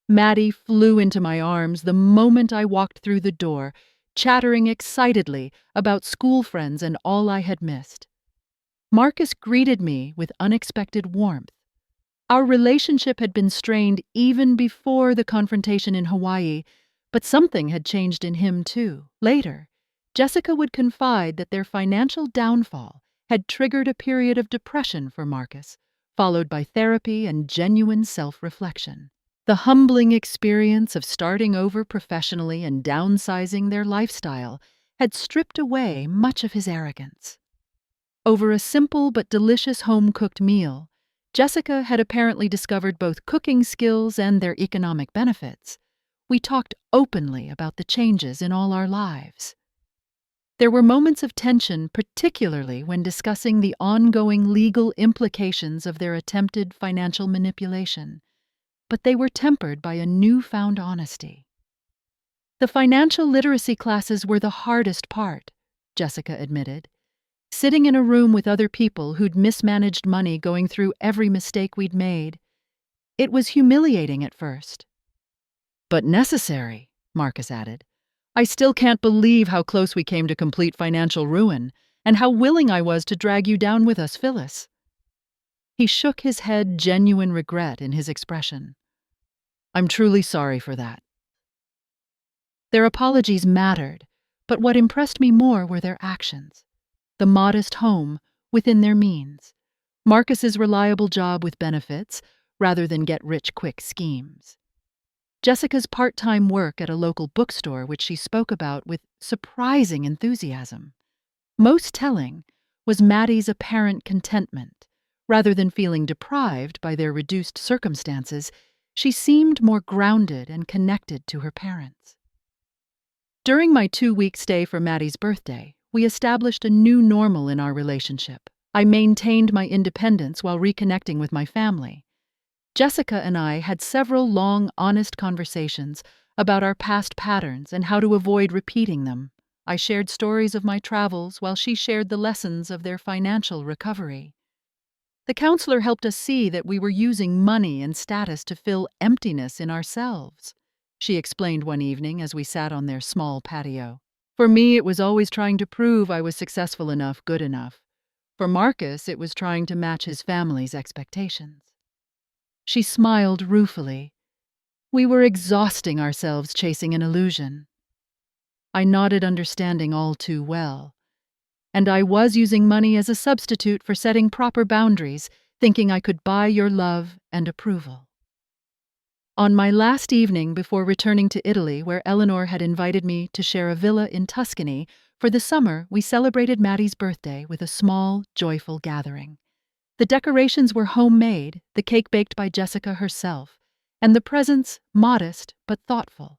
Maddie flew into my arms the moment I walked through the door, chattering excitedly about school friends and all I had missed. Marcus greeted me with unexpected warmth. Our relationship had been strained even before the confrontation in Hawaii, but something had changed in him too. Later, Jessica would confide that their financial downfall had triggered a period of depression for Marcus, followed by therapy and genuine self-reflection. The humbling experience of starting over professionally and downsizing their lifestyle had stripped away much of his arrogance. Over a simple but delicious home-cooked meal, Jessica had apparently discovered both cooking skills and their economic benefits. We talked openly about the changes in all our lives. There were moments of tension, particularly when discussing the ongoing legal implications of their attempted financial manipulation, but they were tempered by a newfound honesty. "The financial literacy classes were the hardest part," Jessica admitted. "Sitting in a room with other people who'd mismanaged money, going through every mistake we'd made. It was humiliating at first." "But necessary," Marcus added. "I still can't believe how close we came to complete financial ruin, and how willing I was to drag you down with us, Phyllis." He shook his head, genuine regret in his expression. "I'm truly sorry for that." Their apologies mattered, but what impressed me more were their actions. The modest home within their means, Marcus's reliable job with benefits rather than get-rich-quick schemes, Jessica's part-time work at a local bookstore, which she spoke about with surprising enthusiasm. Most telling was Maddie's apparent contentment. Rather than feeling deprived by their reduced circumstances, she seemed more grounded and connected to her parents. During my 2-week stay for Maddie's birthday, we established a new normal in our relationship. I maintained my independence while reconnecting with my family. Jessica and I had several long, honest conversations about our past patterns and how to avoid repeating them. I shared stories of my travels while she shared the lessons of their financial recovery. The counselor helped us see that we were using money and status to fill emptiness in ourselves, she explained one evening as we sat on their small patio. For me, it was always trying to prove I was successful enough, good enough. For Marcus, it was trying to match his family's expectations. She smiled ruefully. We were exhausting ourselves chasing an illusion. I nodded, understanding all too well. And I was using money as a substitute for setting proper boundaries, thinking I could buy your love and approval. On my last evening before returning to Italy, where Eleanor had invited me to share a villa in Tuscany, for the summer we celebrated Maddie's birthday with a small, joyful gathering. The decorations were homemade, the cake baked by Jessica herself, and the presents modest but thoughtful.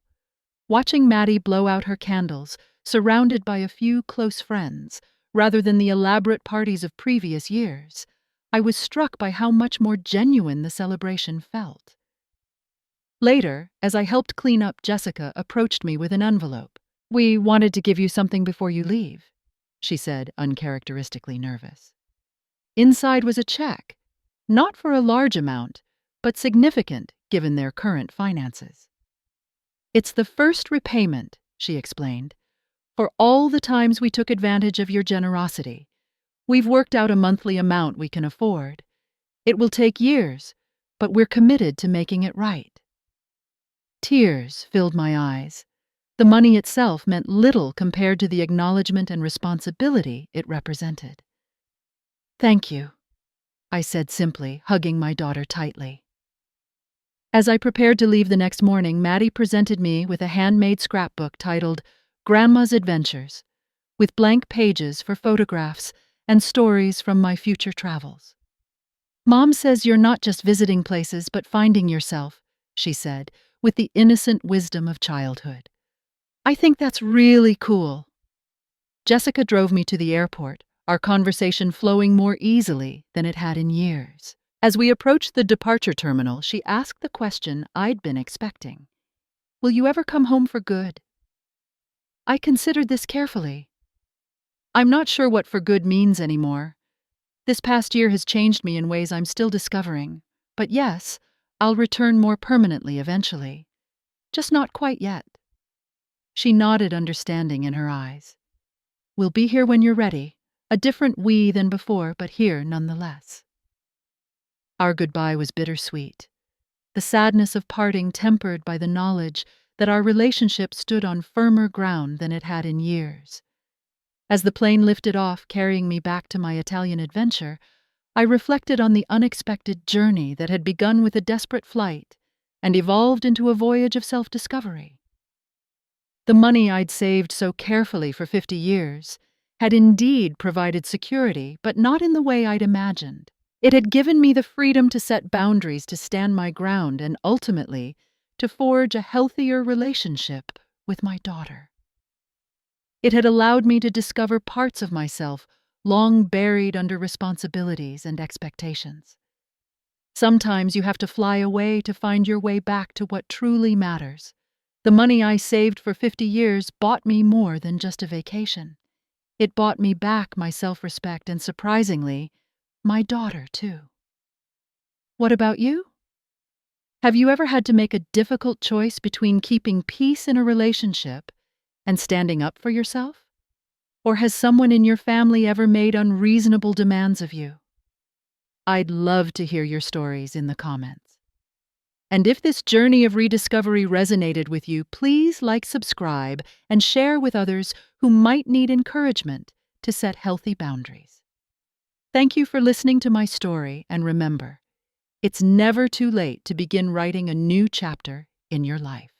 Watching Maddie blow out her candles, surrounded by a few close friends, rather than the elaborate parties of previous years, I was struck by how much more genuine the celebration felt. Later, as I helped clean up, Jessica approached me with an envelope. "We wanted to give you something before you leave," she said, uncharacteristically nervous. Inside was a check, not for a large amount, but significant given their current finances. "It's the first repayment," she explained, "for all the times we took advantage of your generosity. We've worked out a monthly amount we can afford. It will take years, but we're committed to making it right." Tears filled my eyes. The money itself meant little compared to the acknowledgement and responsibility it represented. "Thank you," I said simply, hugging my daughter tightly. As I prepared to leave the next morning, Maddie presented me with a handmade scrapbook titled Grandma's Adventures, with blank pages for photographs and stories from my future travels. "Mom says you're not just visiting places, but finding yourself," she said, with the innocent wisdom of childhood. "I think that's really cool." Jessica drove me to the airport, our conversation flowing more easily than it had in years. As we approached the departure terminal, she asked the question I'd been expecting. "Will you ever come home for good?" I considered this carefully. I'm not sure what for good means anymore. This past year has changed me in ways I'm still discovering. But yes, I'll return more permanently eventually. Just not quite yet. She nodded, understanding in her eyes. "We'll be here when you're ready. A different we than before, but here nonetheless." Our goodbye was bittersweet, the sadness of parting tempered by the knowledge that our relationship stood on firmer ground than it had in years. As the plane lifted off, carrying me back to my Italian adventure, I reflected on the unexpected journey that had begun with a desperate flight and evolved into a voyage of self-discovery. The money I'd saved so carefully for 50 years had indeed provided security, but not in the way I'd imagined. It had given me the freedom to set boundaries, to stand my ground, and ultimately to forge a healthier relationship with my daughter. It had allowed me to discover parts of myself long buried under responsibilities and expectations. Sometimes you have to fly away to find your way back to what truly matters. The money I saved for 50 years bought me more than just a vacation. It bought me back my self-respect and, surprisingly, my daughter, too. What about you? Have you ever had to make a difficult choice between keeping peace in a relationship and standing up for yourself? Or has someone in your family ever made unreasonable demands of you? I'd love to hear your stories in the comments. And if this journey of rediscovery resonated with you, please like, subscribe, and share with others who might need encouragement to set healthy boundaries. Thank you for listening to my story, and remember, it's never too late to begin writing a new chapter in your life.